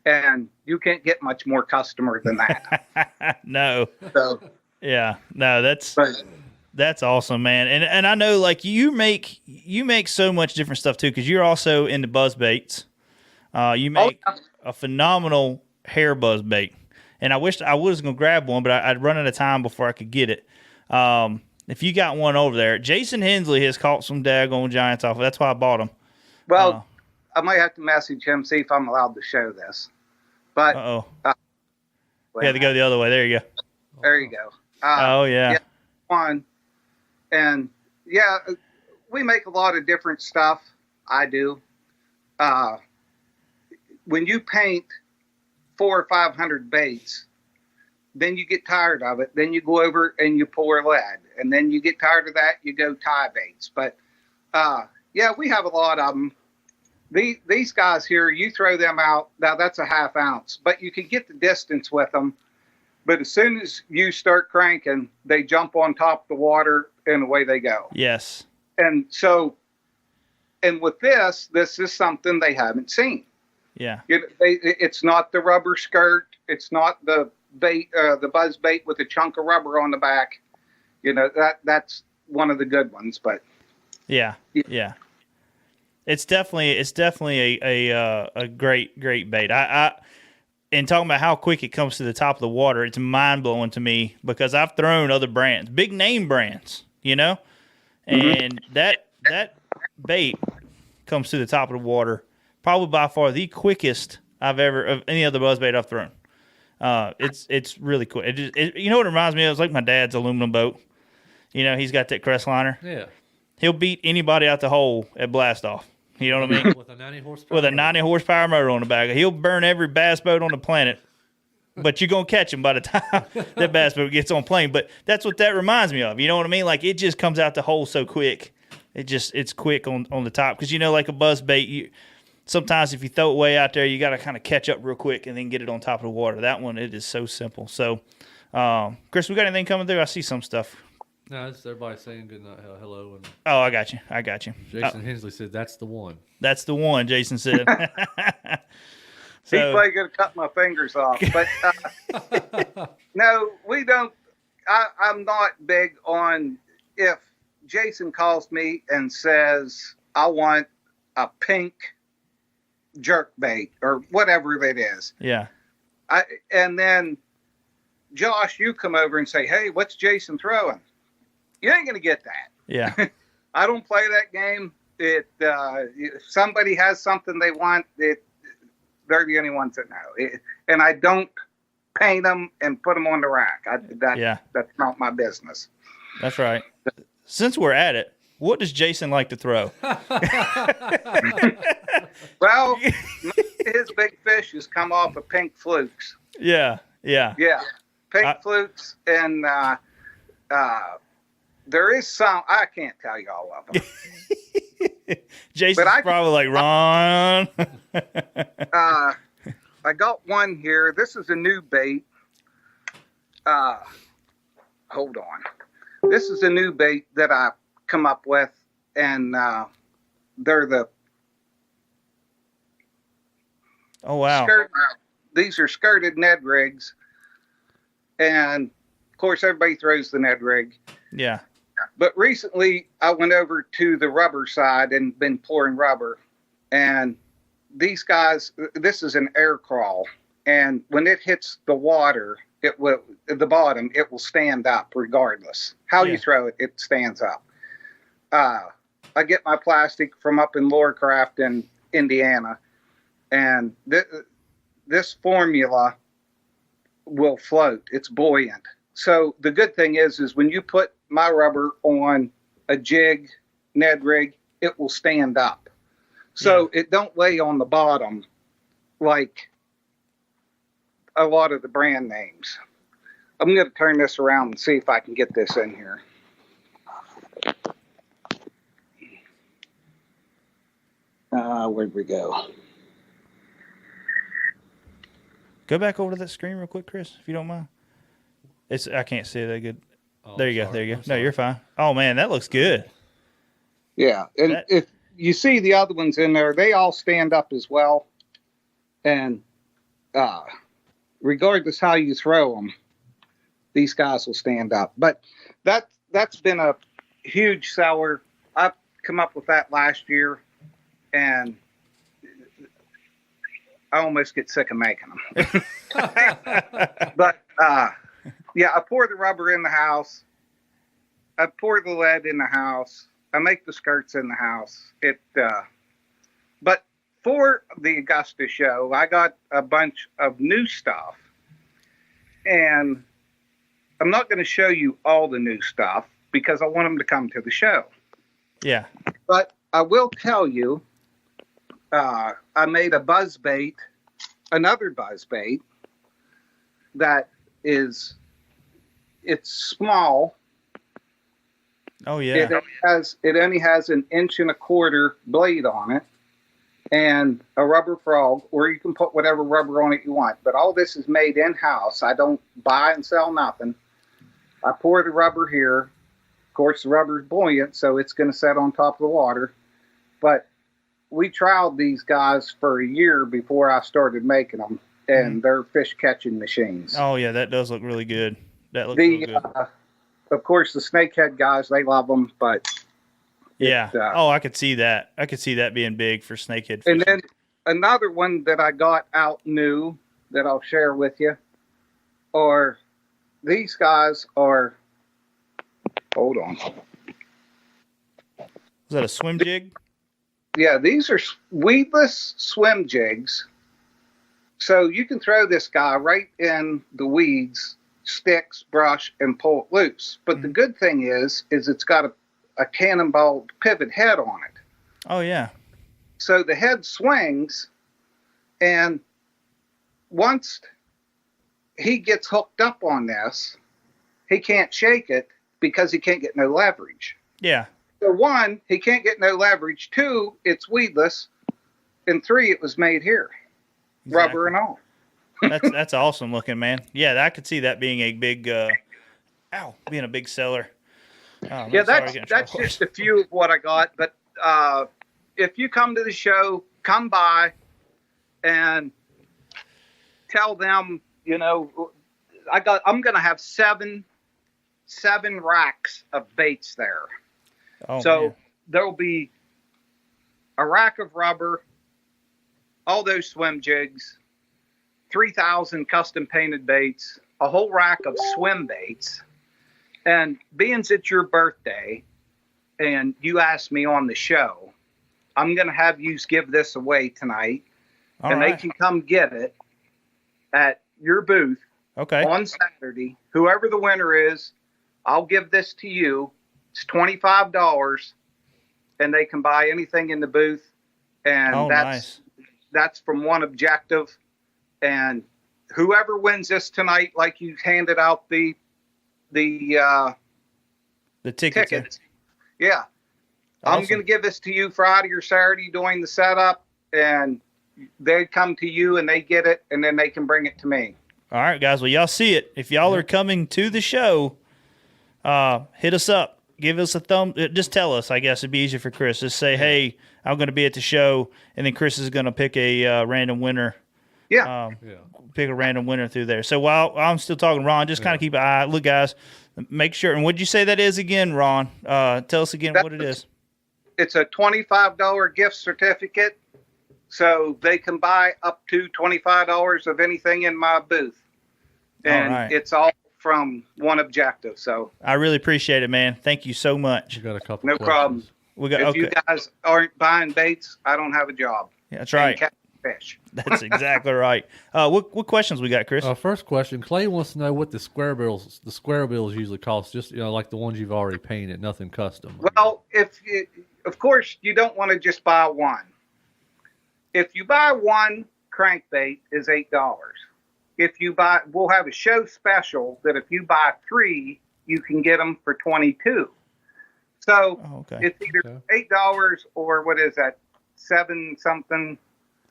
And you can't get much more customer than that. No. So, yeah. No, that's awesome, man. And I know, like, you make so much different stuff too, because you're also into buzz baits. You make a phenomenal hair buzz bait. And I wish I was going to grab one, but I'd run out of time before I could get it. If you got one over there, Jason Hensley has caught some daggone giants off. That's why I bought them. Well, I might have to message him, see if I'm allowed to show this. But you have to go the other way. There you go. There you go. Yeah. One. And yeah, we make a lot of different stuff. I do. When you paint 400 or 500 baits, then you get tired of it. Then you go over and you pour lead, and then you get tired of that. You go tie baits. But we have a lot of them. These guys here, you throw them out. Now that's a half ounce, but you can get the distance with them. But as soon as you start cranking, they jump on top of the water and away they go. Yes. And so, and with this is something they haven't seen. Yeah. It's not the rubber skirt. It's not the bait, the buzz bait with a chunk of rubber on the back. That's one of the good ones. But yeah. It's definitely a great bait. And talking about how quick it comes to the top of the water, it's mind blowing to me because I've thrown other brands, big name brands, and that bait comes to the top of the water probably by far the quickest I've ever of any other buzz bait I've thrown. It's really quick. You know what it reminds me of? It's like my dad's aluminum boat. He's got that Crestliner. Yeah. He'll beat anybody out the hole at blast off. You know what I mean? With a 90 horsepower. With a 90 horsepower motor on the back. He'll burn every bass boat on the planet, but you're going to catch him by the time that bass boat gets on plane. But that's what that reminds me of. You know what I mean? Like, it just comes out the hole so quick. It's quick on the top. Because, like a buzz bait, sometimes if you throw it way out there, you got to kind of catch up real quick and then get it on top of the water. That one, it is so simple. So, Chris, we got anything coming through? I see some stuff. No, it's everybody saying good night, hello. And Oh, I got you. Jason Hensley said, that's the one. That's the one, Jason said. He's probably going to cut my fingers off. But no, we don't. I'm not big on if Jason calls me and says, I want a pink jerk bait or whatever it is. Yeah. And then, Josh, you come over and say, hey, what's Jason throwing? You ain't going to get that. Yeah. I don't play that game. If somebody has something they want, they're the only ones that know. And I don't paint them and put them on the rack. That's not my business. That's right. Since we're at it, what does Jason like to throw? Well, his big fish has come off of pink flukes. Yeah. Pink flukes, and there is some, I can't tell you all of them. Jason's probably like, Ron. I got one here. This is a new bait. Hold on. This is a new bait that I come up with, and they're Oh, wow. These are skirted Ned rigs. And, of course, everybody throws the Ned rig. Yeah. But recently, I went over to the rubber side and been pouring rubber. And these guys, this is an air crawl. And when it hits the water, it will, at the bottom, it will stand up regardless. How you throw it, it stands up. I get my plastic from up in Lorecraft in Indiana. And this formula will float. It's buoyant. So the good thing is when you put my rubber on a jig Ned rig, it will stand up. So it don't lay on the bottom like a lot of the brand names. I'm going to turn this around and see if I can get this in here. Where'd we go? Go back over to that screen real quick, Chris, if you don't mind. I can't see it that good. Oh, there you go. sorry. There you go. I'm No, sorry. you're fine. Oh, man, that looks good. Yeah, and if you see the other ones in there, they all stand up as well. And regardless how you throw them, these guys will stand up. But that's been a huge seller. I've come up with that last year, and I almost get sick of making them. But yeah, I pour the rubber in the house. I pour the lead in the house. I make the skirts in the house. But for the Augusta show, I got a bunch of new stuff, and I'm not going to show you all the new stuff because I want them to come to the show. Yeah. But I will tell you, I made a buzz bait, another buzz bait that it's small. Oh, yeah. It only has 1.25 inch blade on it and a rubber frog, or you can put whatever rubber on it you want. But all this is made in-house. I don't buy and sell nothing. I pour the rubber here. Of course, the rubber is buoyant, so it's going to set on top of the water. But we trialed these guys for a year before I started making them, and they're fish catching machines. Oh yeah, that does look really good. That looks really good. Of course, the snakehead guys, they love them, but yeah. I could see that. I could see that being big for snakehead fishing. And then another one that I got out new that I'll share with you are these guys are. Hold on. Is that a swim jig? Yeah, these are weedless swim jigs. So you can throw this guy right in the weeds, sticks, brush, and pull it loose. But the good thing is it's got a cannonball pivot head on it. Oh, yeah. So the head swings, and once he gets hooked up on this, he can't shake it because he can't get no leverage. Yeah. So 1, he can't get no leverage. 2, it's weedless. And 3, it was made here. Exactly. Rubber and all. That's awesome looking, man. Yeah, I could see that being a big, being a big seller. Oh, yeah, that's just a few of what I got. But if you come to the show, come by and tell them, you know, I'm going to have seven racks of baits there. Oh, so man. There'll be a rack of rubber, all those swim jigs, 3,000 custom painted baits, a whole rack of swim baits. And being it's your birthday and you asked me on the show, I'm going to have you give this away tonight. All and right. They can come get it at your booth on Saturday. Whoever the winner is, I'll give this to you. It's $25, and they can buy anything in the booth. And that's from One Objective. And whoever wins this tonight, like you handed out the tickets. Yeah. Awesome. I'm going to give this to you Friday or Saturday during the setup, and they come to you and they get it, and then they can bring it to me. All right, guys. Well, y'all see it. If y'all are coming to the show, hit us up. Give us a thumb. Just tell us. I guess it'd be easier for Chris. Just say, hey, I'm going to be at the show, and then Chris is going to pick a random winner. Yeah. Pick a random winner through there. So while I'm still talking, Ron, just kind of keep an eye. Look, guys, make sure. And what'd you say that is again, Ron? Tell us again what it is. It's a $25 gift certificate, so they can buy up to $25 of anything in my booth. And it's all from One Objective. So I really appreciate it, man. Thank you so much. You got a couple. No problem. If you guys aren't buying baits, I don't have a job. Yeah, that's right. Fish. That's exactly right. What questions we got, Chris? First question, Clay wants to know what the square bills usually cost. Just like the ones you've already painted, nothing custom. Well, of course, you don't want to just buy one. If you buy one crankbait, is $8. If you buy, we'll have a show special that if you buy 3, you can get them for $22. So it's either $8 or what is that, 7 something.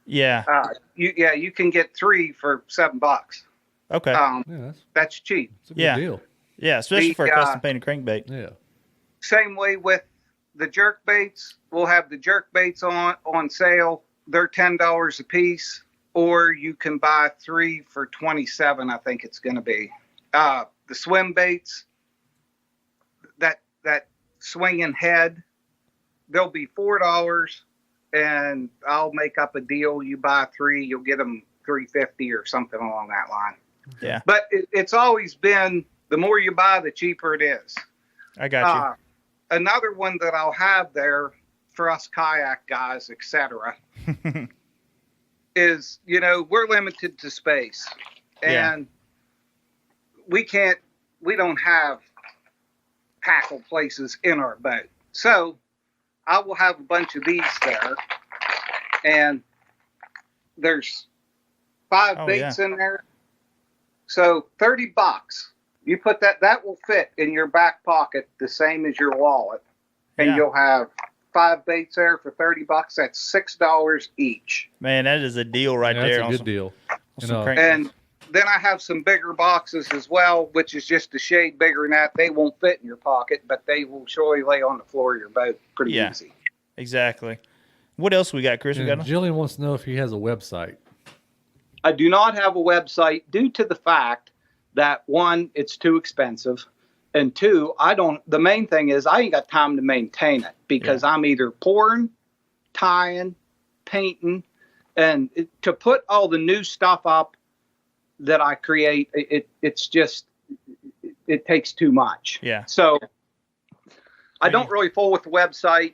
Yeah. You can get 3 for $7. Okay. That's cheap. It's a good deal. Yeah, especially for a custom painted crankbait. Yeah. Same way with the jerk baits. We'll have the jerk baits on sale. They're $10 a piece, or you can buy 3 for $27. I think it's going to be the swim baits. That swinging head, they'll be $4. And I'll make up a deal. You buy 3, you'll get them $3.50 or something along that line. Yeah. But it's always been the more you buy, the cheaper it is. I got you. Another one that I'll have there for us kayak guys, etc., is we're limited to space, and we don't have tackle places in our boat, so I will have a bunch of these there, and there's 5 baits in there. So $30. You put that will fit in your back pocket the same as your wallet, and you'll have 5 baits there for $30. That's $6 each. Man, that is a deal right there. That's a good deal. And then I have some bigger boxes as well, which is just a shade bigger than that. They won't fit in your pocket, but they will surely lay on the floor of your boat pretty easy. Exactly. What else we got, Chris? We And got Jillian wants to know if he has a website. I do not have a website due to the fact that, one, it's too expensive, and two, the main thing is I ain't got time to maintain it because I'm either pouring, tying, painting, and to put all the new stuff up that I create, it's just, it takes too much. Yeah. So I don't really fool with the website.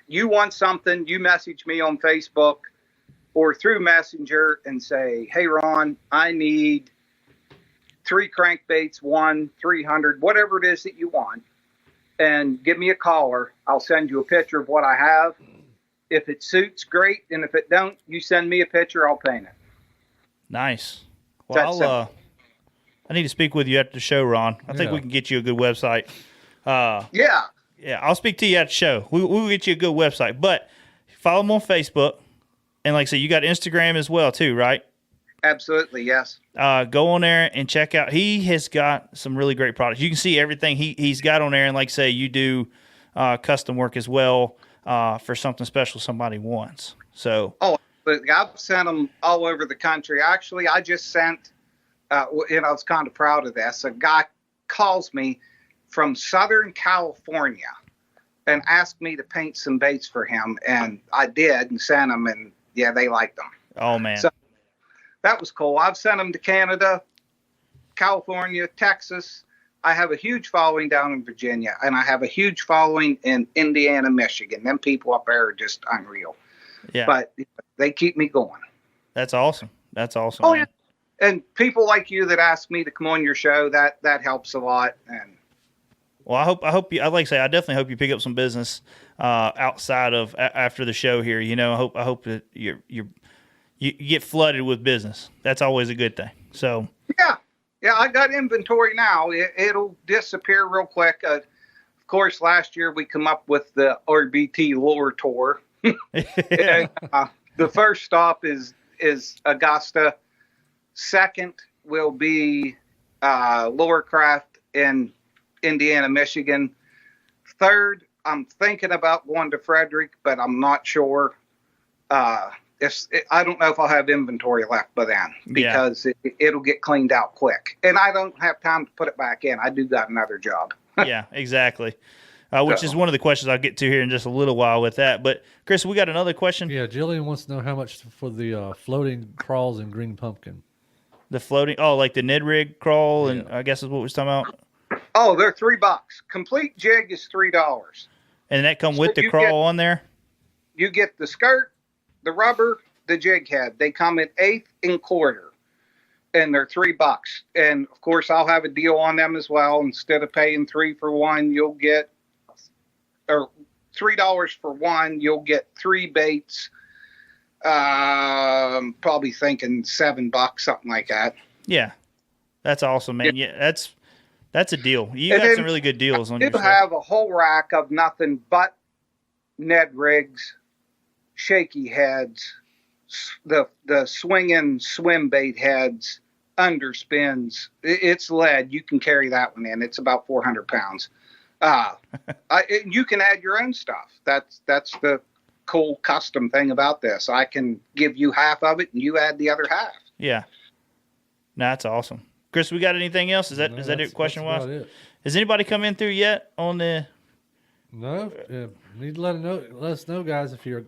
You want something, you message me on Facebook or through Messenger and say, hey, Ron, I need 3 crankbaits, 300, whatever it is that you want, and give me a caller. I'll send you a picture of what I have. If it suits, great. And if it don't, you send me a picture, I'll paint it. Nice. Well, I need to speak with you after the show, Ron. I think we can get you a good website. Yeah, I'll speak to you at the show. We'll get you a good website. But follow him on Facebook. And like I said, you got Instagram as well, too, right? absolutely, yes. Go on there and check out. He has got some really great products. You can see everything he's got on there. And like I say, you do custom work as well for something special somebody wants. So, But I've sent them all over the country. Actually, I just sent, I was kind of proud of this. A guy calls me from Southern California and asked me to paint some baits for him. And I did and sent them, and yeah, they liked them. oh, man. So that was cool. I've sent them to Canada, California, Texas. I have a huge following down in Virginia, and I have a huge following in Indiana, Michigan. Them people up there are just unreal. Yeah. But they keep me going. That's awesome. That's awesome. Oh, man. yeah. And people like you that ask me to come on your show, that helps a lot. And Well, I hope you. I like to say, I definitely hope you pick up some business outside of after the show here. You know, I hope that you get flooded with business. That's always a good thing. So yeah, I got inventory now. It'll disappear real quick. Of course, last year we come up with the RBT lure tour. And, the first stop is Augusta. Second will be Lorecraft in Indiana, Michigan. Third, I'm thinking about going to Frederick, but I'm not sure. I don't know if I'll have inventory left by then because it'll get cleaned out quick. And I don't have time to put it back in. I do got another job. Yeah, exactly. Which is one of the questions I'll get to here in just a little while with that. But, Chris, we got another question. Yeah, Jillian wants to know how much for the floating crawls and green pumpkin. The floating, like the Ned rig crawl, and I guess is what we was talking about. Oh, they're $3. Complete jig is $3. And that come with the crawl on there? You get the skirt, the rubber, the jig head. They come in 1/8 and 1/4, and they're $3. And of course, I'll have a deal on them as well. Instead of paying 3 for one, you'll get, or $3 for one, you'll get 3 baits. Probably thinking $7, something like that. Yeah, that's awesome, man. Yeah, that's a deal. You got some really good deals on your stuff. You have a whole rack of nothing but Ned rigs, shaky heads, the swinging swim bait heads, underspins. It's lead. You can carry that one in. It's about 400 pounds. You can add your own stuff. That's the cool custom thing about this. I can give you half of it and you add the other half. Yeah. No, that's awesome. Chris, we got anything else? Is that it question wise? Has anybody come in through yet on the No, need to let us know, guys, if you're.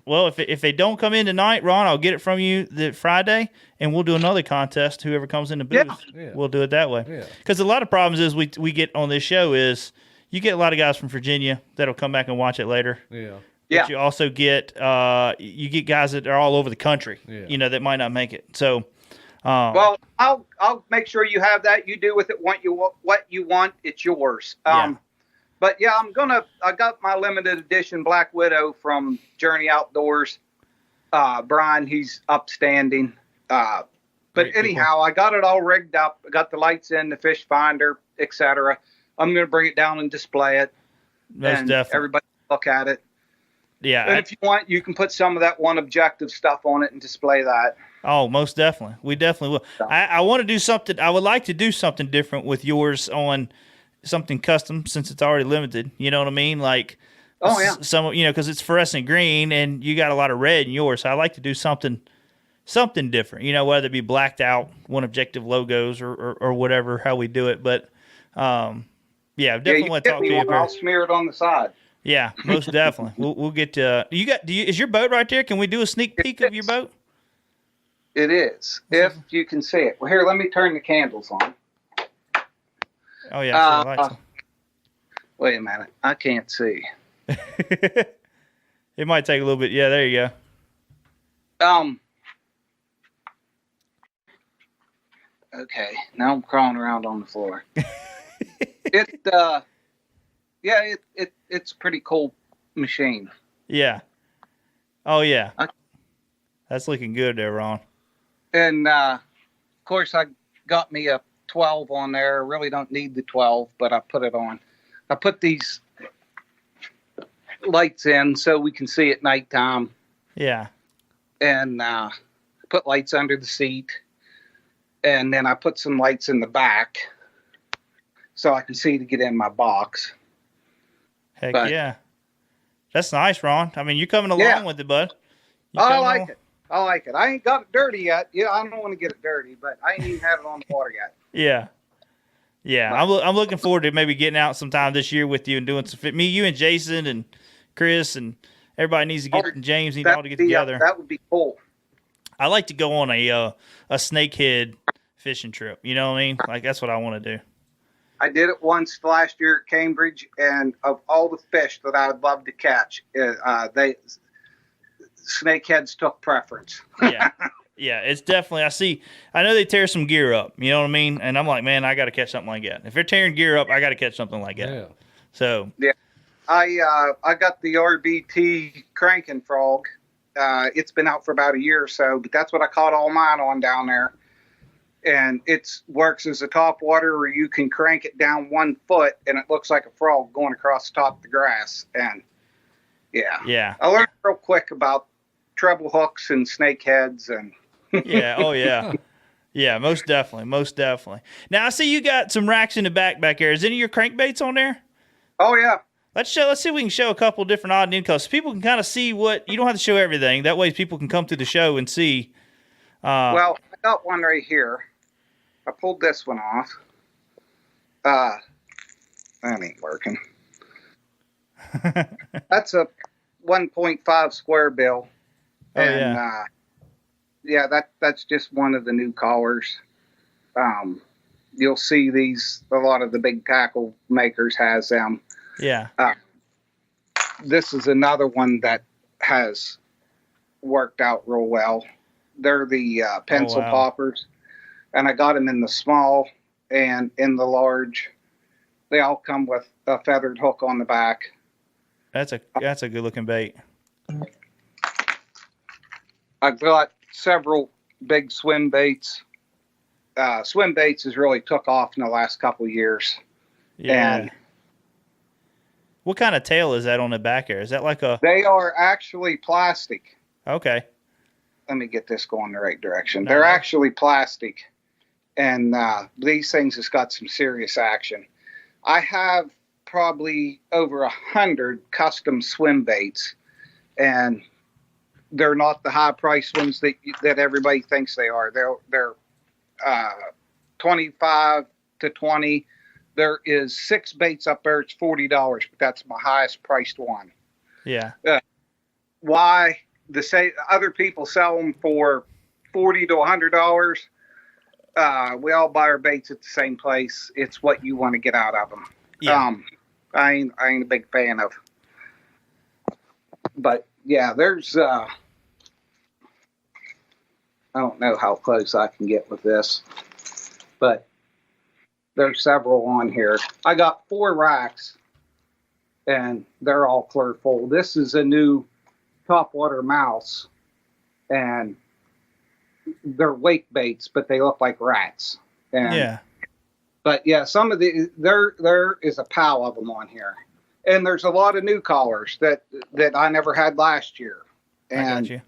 Well, if they don't come in tonight, Ron, I'll get it from you the Friday, and we'll do another contest. Whoever comes in the booth, we'll do it that way. Yeah. Because a lot of problems is we get on this show is you get a lot of guys from Virginia that'll come back and watch it later. Yeah. But you also get guys that are all over the country, that might not make it. So, well, I'll make sure you have that. You do with it what you want. It's yours. But yeah, I got my limited edition Black Widow from Journey Outdoors. Brian, he's upstanding. But anyhow, I got it all rigged up. I got the lights in, the fish finder, etc. I'm going to bring it down and display it. Most definitely. Everybody look at it. Yeah. And if you want, you can put some of that one objective stuff on it and display that. Oh, most definitely. We definitely will. I want to do something. I would like to do something different with yours on something custom since it's already limited. You know what I mean? Like Oh yeah. Some, because it's fluorescent green and you got a lot of red in yours. So I like to do something different, whether it be blacked out one objective logos or whatever, how we do it. But, yeah, definitely you want to get talk me to you. one, I'll smear it on the side. Yeah, most definitely. We'll get to, is your boat right there? Can we do a sneak peek of your boat? It is, if you can see it. Well, here, let me turn the candles on. Oh yeah. Lights on. Wait a minute. I can't see. It might take a little bit. Yeah, there you go. Okay, now I'm crawling around on the floor. It's a pretty cool machine. Yeah. Oh yeah. That's looking good there, Ron. And of course, I got me a 12 on there. I really don't need the 12, but I put it on. I put these lights in so we can see at nighttime. Yeah. And put lights under the seat. And then I put some lights in the back so I can see to get in my box. Heck yeah. That's nice, Ron. I mean, you're coming along with it, bud. I like it. I ain't got it dirty yet. Yeah, I don't want to get it dirty, but I ain't even had it on the water yet. Yeah. Yeah, I'm looking forward to maybe getting out sometime this year with you and doing some me, you and Jason and Chris and everybody needs to get James need all to get together. That would be cool. I like to go on a snakehead fishing trip. You know what I mean? Like that's what I want to do. I did it once last year at Cambridge, and of all the fish that I would love to catch, snakeheads took preference. Yeah. Yeah, it's definitely. I know they tear some gear up. You know what I mean? And I'm like, man, I got to catch something like that. If they're tearing gear up, I got to catch something like that. Yeah. So yeah, I got the RBT Cranking Frog. It's been out for about a year or so, but that's what I caught all mine on down there. And it works as a top water where you can crank it down 1 foot and it looks like a frog going across the top of the grass. And yeah, I learned real quick about treble hooks and snakeheads and. Yeah. Oh yeah. Yeah. Most definitely. Now I see you got some racks in the back there. Is any of your crankbaits on there? Oh yeah. Let's see if we can show a couple different odd and end colors. People can kind of see what you don't have to show everything. That way people can come to the show and see. Well, I got one right here. I pulled this one off. That ain't working. That's a 1.5 square bill. Oh, and that's just one of the new collars. You'll see these, a lot of the big tackle makers has them. Yeah. This is another one that has worked out real well. They're the pencil poppers, and I got them in the small and in the large. They all come with a feathered hook on the back. That's a good looking bait. I've got several big swim baits. Swim baits has really took off in the last couple of years. Yeah. And what kind of tail is that on the back there? Is that like a... They are actually plastic. Okay. Let me get this going the right direction. They're actually plastic. And these things has got some serious action. I have probably over 100 custom swim baits. And they're not the high price ones that everybody thinks they are. They're 25 to 20. There is 6 baits up there. It's $40, but that's my highest priced one. Yeah. Why other people sell them for $40 to $100? We all buy our baits at the same place. It's what you want to get out of them. Yeah. I ain't a big fan of. But yeah, there's. I don't know how close I can get with this, but there's several on here. I got 4 racks, and they're all clear full. This is a new topwater mouse, and they're wake baits, but they look like rats. And, yeah. But yeah, some of there is a pile of them on here, and there's a lot of new collars that I never had last year. And I got you.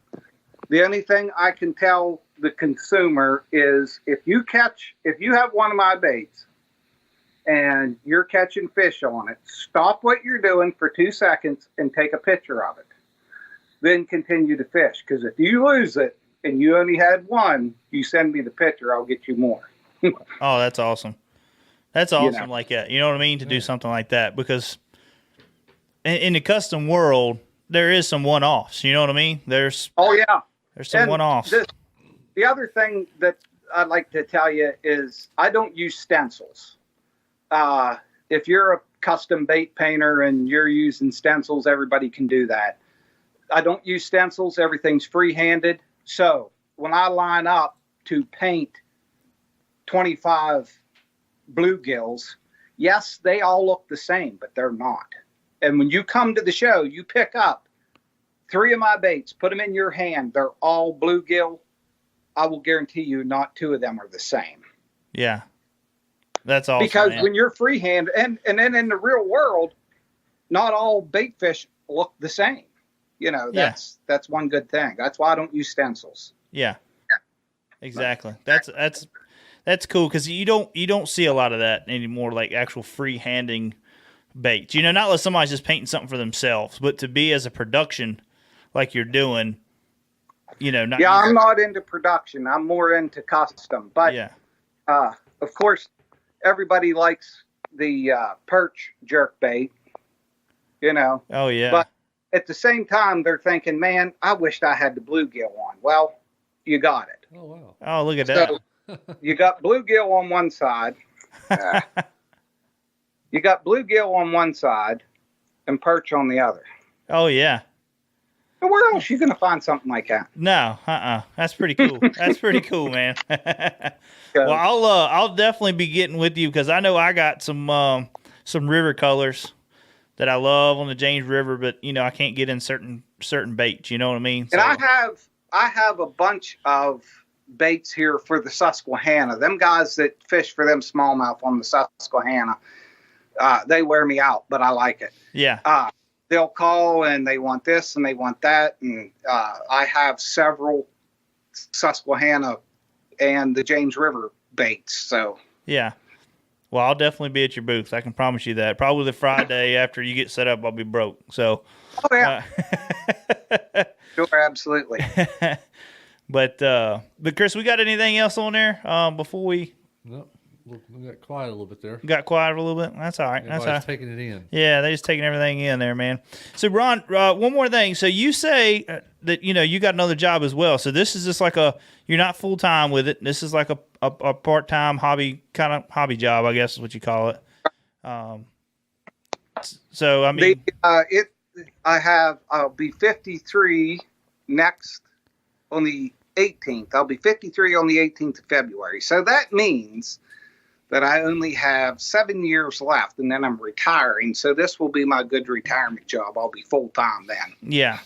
The only thing I can tell the consumer is if you have one of my baits and you're catching fish on it, stop what you're doing for 2 seconds and take a picture of it. Then continue to fish. Because if you lose it and you only had one, you send me the picture, I'll get you more. Oh, that's awesome. That's awesome. You know. Like that. You know what I mean? To do something like that, because in the custom world, there is some one-offs. You know what I mean? There's some one-offs. The other thing that I'd like to tell you is I don't use stencils. If you're a custom bait painter and you're using stencils, everybody can do that. I don't use stencils. Everything's free-handed. So when I line up to paint 25 bluegills, yes, they all look the same, but they're not. And when you come to the show, you pick up 3 of my baits, put them in your hand. They're all bluegill. I will guarantee you not 2 of them are the same. Yeah. That's awesome. Because man. when you're freehand, and then in the real world, not all bait fish look the same. You know, that's one good thing. That's why I don't use stencils. Yeah. Exactly. That's cool, because you don't see a lot of that anymore, like actual free-handing baits. You know, not unless somebody's just painting something for themselves, but to be as a production like you're doing, you know. I'm not into production. I'm more into custom. But, of course, everybody likes the perch jerk bait, you know. Oh, yeah. But at the same time, they're thinking, man, I wished I had the bluegill on. Well, you got it. Oh, wow. Oh, look at that. You got bluegill on one side. You got bluegill on one side and perch on the other. Oh, yeah. Where else are you going to find something like that? No, That's pretty cool. That's pretty cool, man. Well, I'll definitely be getting with you, because I know I got some river colors that I love on the James River, but you know I can't get in certain baits. You know what I mean? And I have a bunch of baits here for the Susquehanna. Them guys that fish for them smallmouth on the Susquehanna, they wear me out, but I like it. Yeah. They'll call and they want this and they want that, and I have several Susquehanna and the James River baits. So yeah. Well, I'll definitely be at your booth. I can promise you that. Probably the Friday after you get set up, I'll be broke. So. Oh yeah. Sure, absolutely. But Chris, we got anything else on there before we? Nope. We got quiet a little bit there. Got quiet a little bit. That's all right. Everybody's That's all right. taking it in. Yeah, they just taking everything in there, man. So Ron, one more thing. So you say that you got another job as well. So this is just like you're not full time with it. This is like a part time hobby job, I guess is what you call it. So I mean, I'll be 53 next on the 18th. I'll be 53 on the 18th of February. So that means that I only have 7 years left, and then I'm retiring. So this will be my good retirement job. I'll be full time then. Yeah,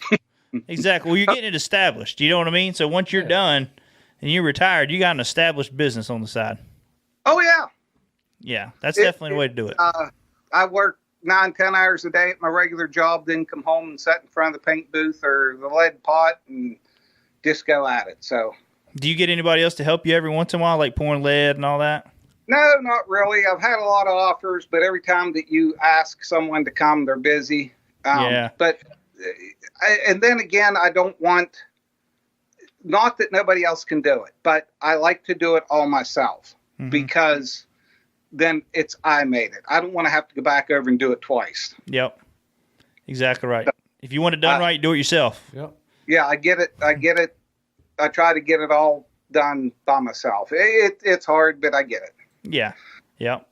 exactly. Well, you're getting it established. You know what I mean? So once you're done and you're retired, you got an established business on the side. Oh yeah. Yeah, that's definitely the way to do it. I work 9-10 hours a day at my regular job, then come home and sit in front of the paint booth or the lead pot and just go at it. So, do you get anybody else to help you every once in a while, like pouring lead and all that? No, not really. I've had a lot of offers, but every time that you ask someone to come, they're busy. But, and then again, I don't want, not that nobody else can do it, but I like to do it all myself because then I made it. I don't want to have to go back over and do it twice. Yep. Exactly right. If you want it done right, do it yourself. Yep. Yeah, I get it. I try to get it all done by myself. It's hard, but I get it. Yeah. Yep.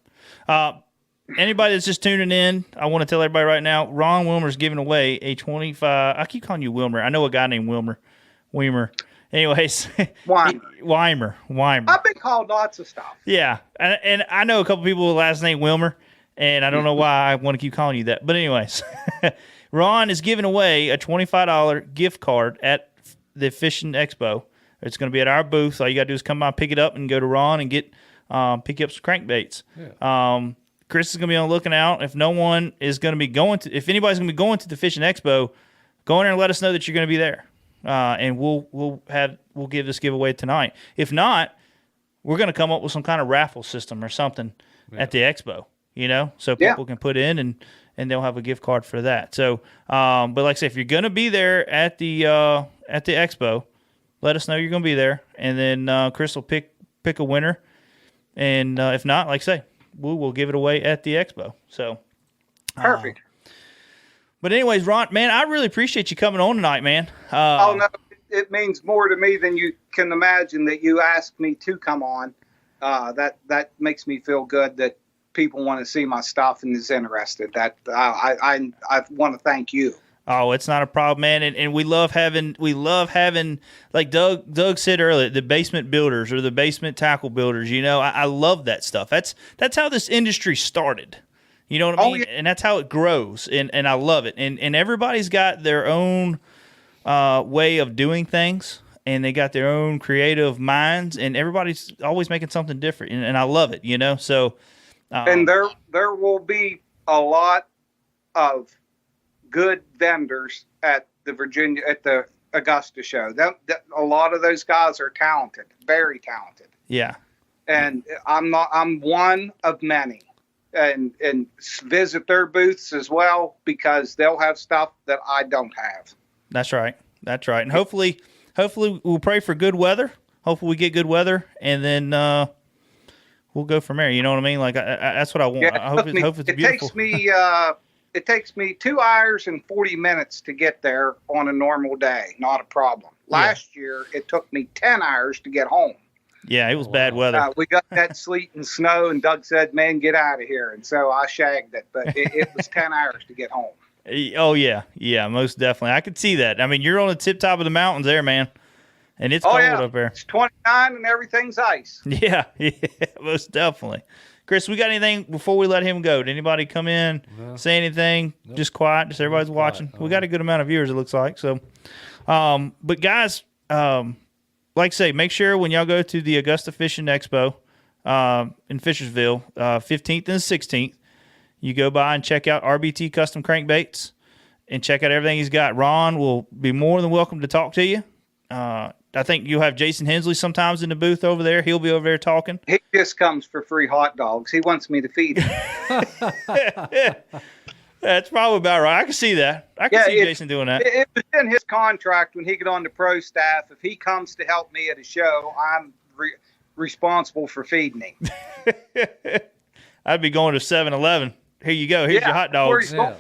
Anybody that's just tuning in, I want to tell everybody right now, Ron Weimer's giving away a 25. I keep calling you Wilmer. I know a guy named Weimer. Anyways, Weimer. I've been called lots of stuff. Yeah, and I know a couple people with the last name Wilmer, and I don't know why I want to keep calling you that. But anyways, Ron is giving away a $25 gift card at the Fishing Expo. It's going to be at our booth. All you got to do is come by, pick it up, and go to Ron and pick up some crankbaits. Yeah. Chris is going to be on the looking out. If anybody's going to be going to the Fishing Expo, go in there and let us know that you're going to be there. And we'll give this giveaway tonight. If not, we're going to come up with some kind of raffle system or something at the expo. so people can put in and they'll have a gift card for that. So, but like I say, if you're going to be there at the expo, let us know you're going to be there, and then Chris will pick a winner, and if not, like I say, we'll give it away at the expo. So Perfect. But anyways, Ron, man, I really appreciate you coming on tonight, man. Oh no, it means more to me than you can imagine that you asked me to come on. That makes me feel good that people want to see my stuff and is interested. That I want to thank you. Oh, it's not a problem, man. And we love having like Doug said earlier, the basement builders or the basement tackle builders. I love that stuff. That's how this industry started. You know what I mean? Yeah. And that's how it grows. And I love it. And everybody's got their own way of doing things, and they got their own creative minds, and everybody's always making something different. And I love it, So and there will be a lot of good vendors at the Augusta show. A lot of those guys are talented, very talented. Yeah. And I'm one of many. And visit their booths as well, because they'll have stuff that I don't have. That's right. And hopefully we'll pray for good weather. Hopefully we get good weather, and then we'll go from there. You know what I mean? Like that's what I want. Yeah, I hope it's beautiful. It takes me 2 hours and 40 minutes to get there on a normal day. Not a problem. Last year it took me 10 hours to get home. Yeah, it was bad weather. We got that sleet and snow, and Doug said, "Man, get out of here." And so I shagged it, but it was 10 hours to get home. Oh yeah, most definitely. I could see that. I mean, you're on the tip top of the mountains there, man, and it's cold up there. It's 29 and everything's ice. Yeah, most definitely. Chris, we got anything before we let him go? Did anybody come in, say anything? Nope. Just quiet. Just everybody's watching. We got a good amount of viewers, it looks like. So, but guys, like I say, make sure when y'all go to the Augusta Fishing Expo in Fishersville, 15th and 16th, you go by and check out RBT Custom Crankbaits and check out everything he's got. Ron will be more than welcome to talk to you. I think you'll have Jason Hensley sometimes in the booth over there. He'll be over there talking. He just comes for free hot dogs. He wants me to feed him. That's probably about right. I can see that. I can see Jason doing that. It was in his contract when he got on the pro staff. If he comes to help me at a show, I'm responsible for feeding him. I'd be going to 7-Eleven. Here you go. Here's your hot dogs. Yeah.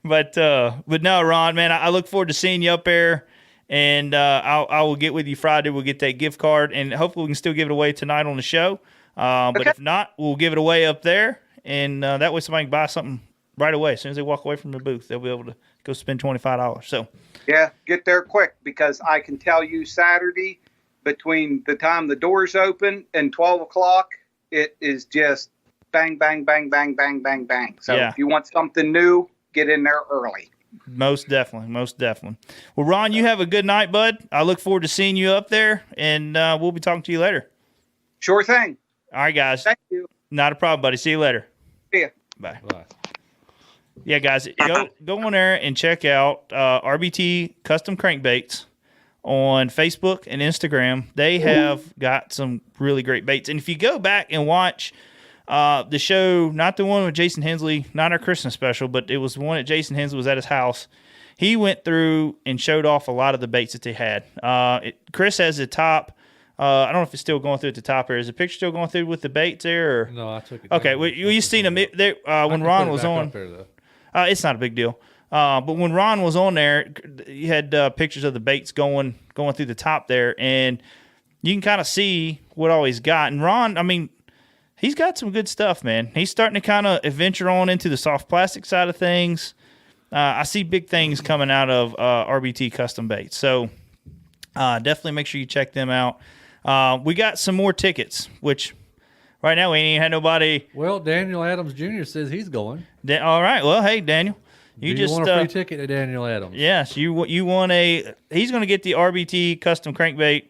But no, Ron, man, I look forward to seeing you up there, and I will get with you Friday. We'll get that gift card, and hopefully we can still give it away tonight on the show. But if not, we'll give it away up there, and that way somebody can buy something right away. As soon as they walk away from the booth, they'll be able to go spend $25. So yeah, get there quick, because I can tell you Saturday, between the time the doors open and 12 o'clock, it is just bang, bang, bang, bang, bang, bang, bang. So if you want something new, get in there early. Most definitely. Well, Ron, you have a good night, bud. I look forward to seeing you up there, and we'll be talking to you later. Sure thing. All right, guys. Thank you. Not a problem, buddy. See you later. See ya. Bye. Yeah, guys, go on there and check out RBT Custom Crankbaits on Facebook and Instagram. They have got some really great baits. And if you go back and watch the show, not the one with Jason Hensley, not our Christmas special, but it was the one that Jason Hensley was at his house. He went through and showed off a lot of the baits that they had. Chris has the top. I don't know if it's still going through at the top here. Is the picture still going through with the baits there? Or? No, I took it. Okay, well, you seen them there when Ron was on. It's not a big deal. But when Ron was on there, you had pictures of the baits going through the top there, and you can kind of see what all he's got. And Ron, I mean, he's got some good stuff, man. He's starting to kind of venture on into the soft plastic side of things. I see big things coming out of RBT Custom Baits. So definitely make sure you check them out. We got some more tickets, which right now we ain't had nobody. Well, Daniel Adams Jr. says he's going. All right. Well, hey, Daniel. You want a free ticket to Daniel Adams? Yes. You want he's going to get the RBT Custom Crankbait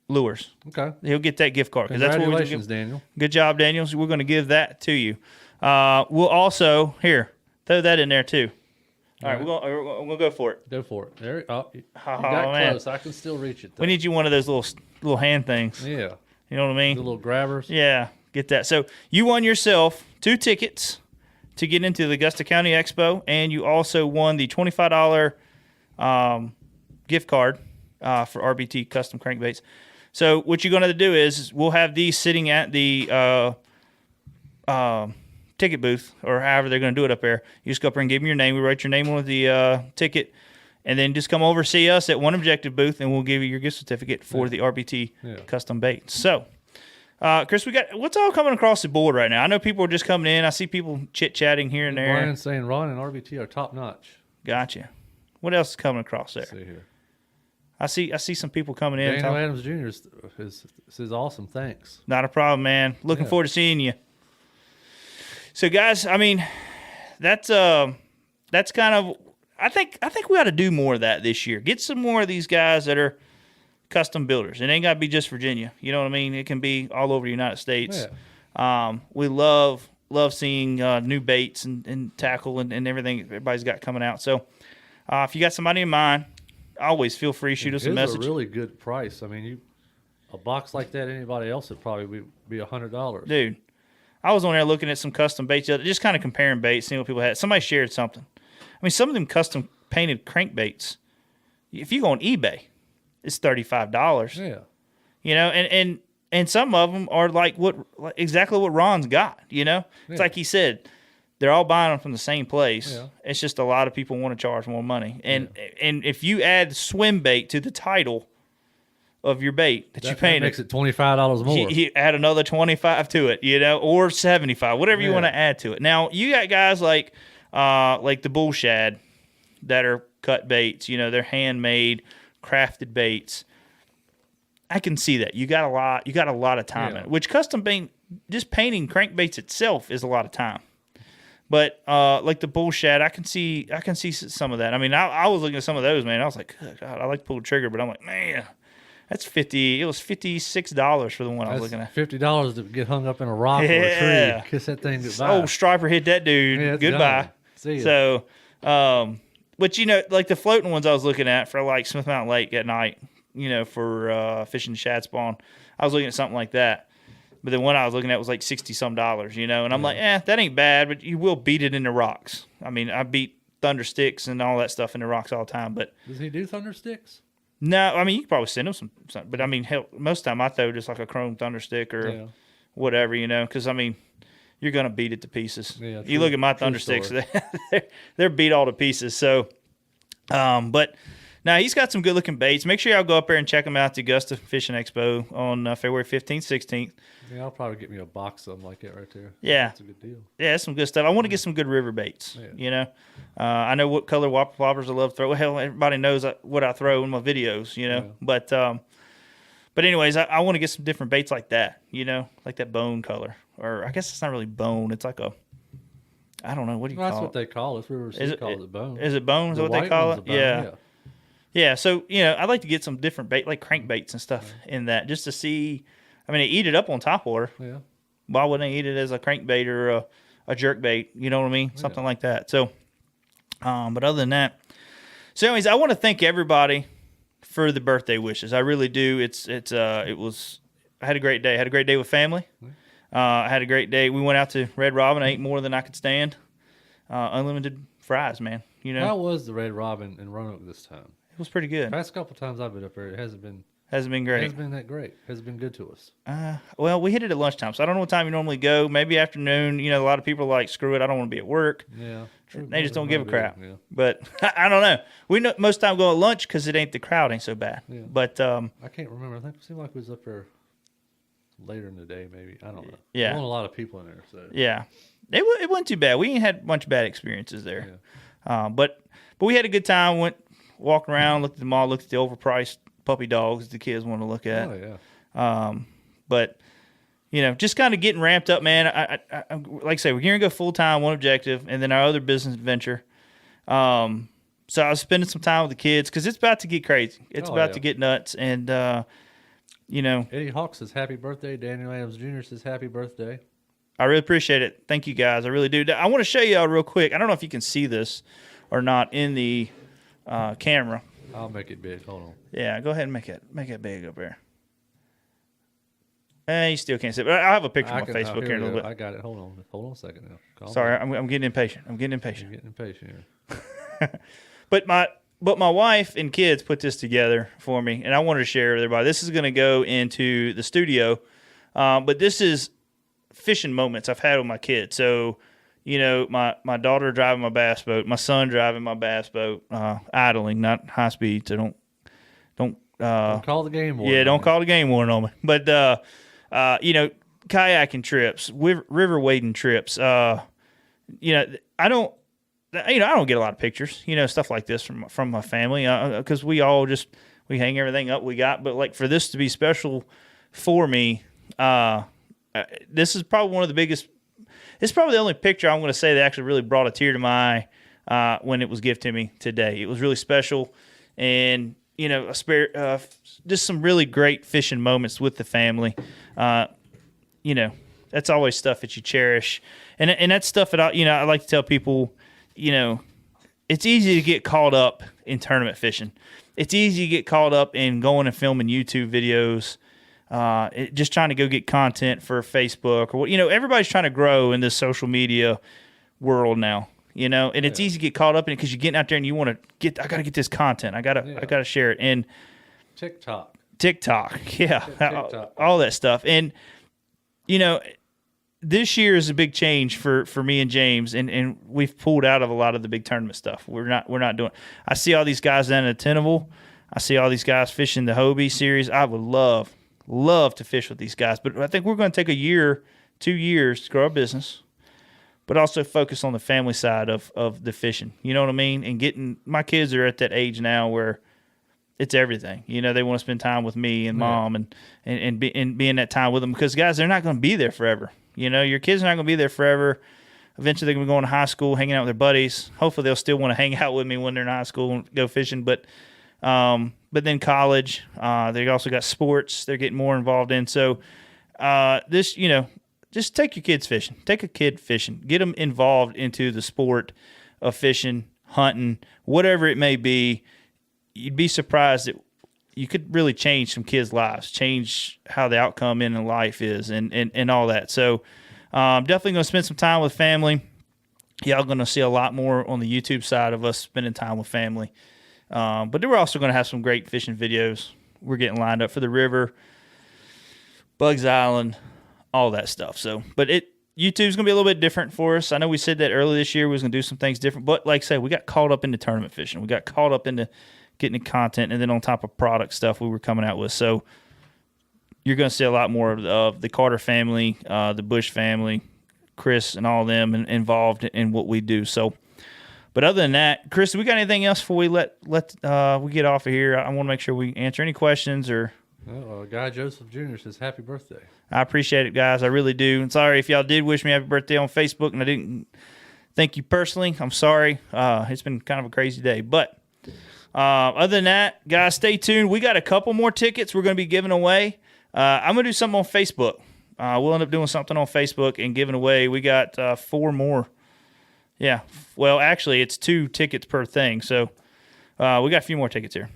lures. Okay. He'll get that gift card. Congratulations, Daniel. Good job, Daniel. So we're going to give that to you. We'll also, here, throw that in there too. All right, we'll go for it. Go for it. There. You Oh, got man. close. I can still reach it, though. We need you one of those little hand things. Yeah. You know what I mean? The little grabbers. Yeah, get that. So you won yourself 2 tickets to get into the Augusta County Expo, and you also won the $25 gift card for RBT Custom Crankbaits. So what you're going to do is we'll have these sitting at the ticket booth, or however they're going to do it up there. You just go up there and give them your name. We write your name on the ticket, and then just come over, see us at One Objective booth, and we'll give you your gift certificate for the RBT Custom Baits. So, Chris, we got what's all coming across the board right now? I know people are just coming in. I see people chit-chatting here and there. Brian's saying Ron and RBT are top-notch. Gotcha. What else is coming across there? Let's see here. I see some people coming in. Daniel Adams Jr. says awesome. Thanks. Not a problem, man. Looking forward to seeing you. So, guys, I mean, that's kind of. I think we ought to do more of that this year. Get some more of these guys that are custom builders. It ain't got to be just Virginia. You know what I mean? It can be all over the United States. Yeah. We love seeing new baits and tackle and everything everybody's got coming out. So, if you got somebody in mind, always feel free to shoot us a message. It's a really good price. I mean, a box like that, anybody else would probably be $100. Dude, I was on there looking at some custom baits, just kind of comparing baits, seeing what people had. Somebody shared something. I mean, some of them custom painted crankbaits, if you go on eBay, it's $35. Yeah. You know, and some of them are like exactly what Ron's got, you know? It's like he said, they're all buying them from the same place. Yeah. It's just a lot of people want to charge more money. And if you add swim bait to the title of your bait that you painted, that makes it $25 more. You add another $25 to it, you know, or $75, whatever you want to add to it. Now, you got guys like the bull shad that are cut baits, you know, they're handmade, crafted baits. I can see that. You got a lot of time in it, which custom paint, just painting crankbaits itself is a lot of time. But like the bull shad, I can see some of that. I mean, I was looking at some of those, man. I was like, God, I like to pull the trigger, but I'm like, man, that's $50. It was $56 for the one I was looking at. $50 to get hung up in a rock or a tree. Kiss that thing goodbye. Oh, striper hit that dude. Goodbye. Done. See ya. So, but you know, like the floating ones I was looking at for like Smith Mountain Lake at night, you know, for fishing shad spawn, I was looking at something like that. But the one I was looking at was like $60-some, you know, and I'm like, that ain't bad, but you will beat it in the rocks. I mean, I beat thunder sticks and all that stuff in the rocks all the time. But does he do thunder sticks? No, I mean, you could probably send him some, but I mean, hell, most of the time I throw just like a chrome thunder stick or whatever, you know, because I mean, you're gonna beat it to pieces. Yeah, you look at my thunder sticks; they're beat all to pieces. So, but now he's got some good looking baits. Make sure y'all go up there and check him out at the Augusta Fishing Expo on February 15th, 16th. Yeah, I'll probably get me a box of them like that right there. Yeah, that's a good deal. Yeah, that's some good stuff. I want to get some good river baits. Yeah. You know, I know what color whopper ploppers I love to throw. Well, hell, everybody knows what I throw in my videos. You know, but anyways, I want to get some different baits like that. You know, like that bone color, or I guess it's not really bone. It's like I don't know what do you call it. That's what they call it. River City calls it bone. Is it bone? Is that what they call it? Yeah. Yeah. So you know, I'd like to get some different bait, like crankbaits and stuff in that, just to see. I mean, they eat it up on top water. Yeah. Why wouldn't they eat it as a crankbait or a jerk bait? You know what I mean? Something like that. So, but other than that, so anyways, I want to thank everybody for the birthday wishes. I really do. I had a great day. I had a great day with family. I had a great day. We went out to Red Robin. I ate more than I could stand. Unlimited fries, man. You know. How was the Red Robin in Roanoke this time? It was pretty good. The past couple times I've been up there, it hasn't been great. It hasn't been that great. It hasn't been good to us. Well, we hit it at lunchtime, so I don't know what time you normally go. Maybe afternoon. You know, a lot of people are like, screw it, I don't want to be at work. Yeah. True. They just don't give a crap. Yeah. But I don't know. We know most time go at lunch because the crowd ain't so bad. Yeah. But I can't remember. I think it seemed like we was up there later in the day, maybe. I don't know. Yeah. There wasn't a lot of people in there. So yeah, it wasn't too bad. We ain't had a bunch of bad experiences there. Yeah. But we had a good time. Walked around, looked at the mall, looked at the overpriced puppy dogs the kids want to look at. Oh yeah. But you know, just kind of getting ramped up, man. I like I say, we're going to go full time, One Objective, and then our other business venture. So I was spending some time with the kids because it's about to get crazy. It's about to get nuts, and you know, Eddie Hawk says happy birthday. Daniel Adams Jr. says happy birthday. I really appreciate it. Thank you guys. I really do. I want to show y'all real quick. I don't know if you can see this or not in the camera. I'll make it big. Hold on. Yeah, go ahead and make it big up there. You still can't see it, but I'll have a picture I on my can, Facebook here here in a we little go. bit. I got it. Hold on a second now. Calm Sorry, down. I'm getting impatient. I'm getting You're impatient. getting impatient here. But my wife and kids put this together for me, and I wanted to share with everybody. This is going to go into the studio, but this is fishing moments I've had with my kids. So, my daughter driving my bass boat, my son driving my bass boat, idling, not high speed. So don't Call the game warden. yeah, don't call the game warden on me. But kayaking trips, river wading trips. I don't get a lot of pictures, stuff like this from my family, because we all we hang everything up we got. But like for this to be special for me, this is probably one of the biggest. It's probably the only picture I'm going to say that actually really brought a tear to my eye when it was gifted to me today. It was really special, and just some really great fishing moments with the family. That's always stuff that you cherish, and that's stuff that I like to tell people. It's easy to get caught up in tournament fishing. It's easy to get caught up in going and filming YouTube videos, just trying to go get content for Facebook or everybody's trying to grow in this social media world now. And it's easy to get caught up in it because you're getting out there and you want to I got to get this content. I got to share it. And TikTok, yeah, TikTok. all that stuff. And this year is a big change for me and James, and we've pulled out of a lot of the big tournament stuff. We're not doing. I see all these guys down at Tenneville. I see all these guys fishing the Hobie series. I would love to fish with these guys, but I think we're going to take a year, 2 years to grow our business, but also focus on the family side of the fishing. You know what I mean? And my kids are at that age now where it's everything. They want to spend time with me and mom and be in that time with them because guys, they're not going to be there forever. Your kids are not going to be there forever. Eventually, they're going to be going to high school, hanging out with their buddies. Hopefully, they'll still want to hang out with me when they're in high school and go fishing. But then college, they also got sports they're getting more involved in. So just take your kids fishing. Take a kid fishing. Get them involved into the sport of fishing, hunting, whatever it may be. You'd be surprised that you could really change some kids' lives, change how the outcome in life is and all that. So definitely going to spend some time with family. Y'all going to see a lot more on the YouTube side of us spending time with family. But we're also going to have some great fishing videos. We're getting lined up for the river, Bugs Island, all that stuff. So, but YouTube's going to be a little bit different for us. I know we said that earlier this year we was going to do some things different, but like I said, we got caught up into tournament fishing. We got caught up into getting the content, and then on top of product stuff we were coming out with. So you're going to see a lot more of the Carter family, the Bush family, Chris and all of them involved in what we do. So, but other than that, Chris, we got anything else before we let we get off of here? I want to make sure we answer any questions or. Guy Joseph Jr. says happy birthday. I appreciate it, guys. I really do. And sorry if y'all did wish me happy birthday on Facebook and I didn't thank you personally. I'm sorry. It's been kind of a crazy day. But other than that, guys, stay tuned. We got a couple more tickets we're going to be giving away. I'm going to do something on Facebook. We'll end up doing something on Facebook and giving away. We got 4 more. Yeah. Well, actually, it's 2 tickets per thing. So we got a few more tickets here.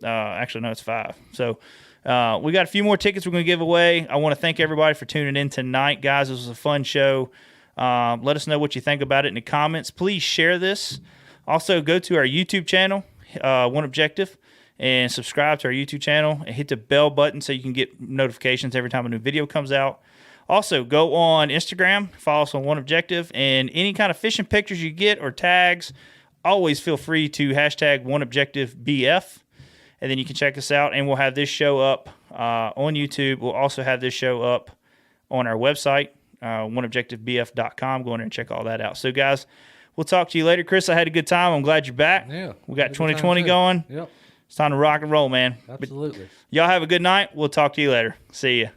Actually, no, it's 5. So we got a few more tickets we're going to give away. I want to thank everybody for tuning in tonight. Guys, this was a fun show. Let us know what you think about it in the comments. Please share this. Also, go to our YouTube channel, One Objective, and subscribe to our YouTube channel and hit the bell button so you can get notifications every time a new video comes out. Also, go on Instagram, follow us on One Objective, and any kind of fishing pictures you get or tags, always feel free to hashtag OneObjectiveBF, and then you can check us out, and we'll have this show up on YouTube. We'll also have this show up on our website, OneObjectiveBF.com. Go in there and check all that out. So, guys, we'll talk to you later. Chris, I had a good time. I'm glad you're back. Yeah. We got 2020 going. Yep. It's time to rock and roll, man. Absolutely. But y'all have a good night. We'll talk to you later. See ya.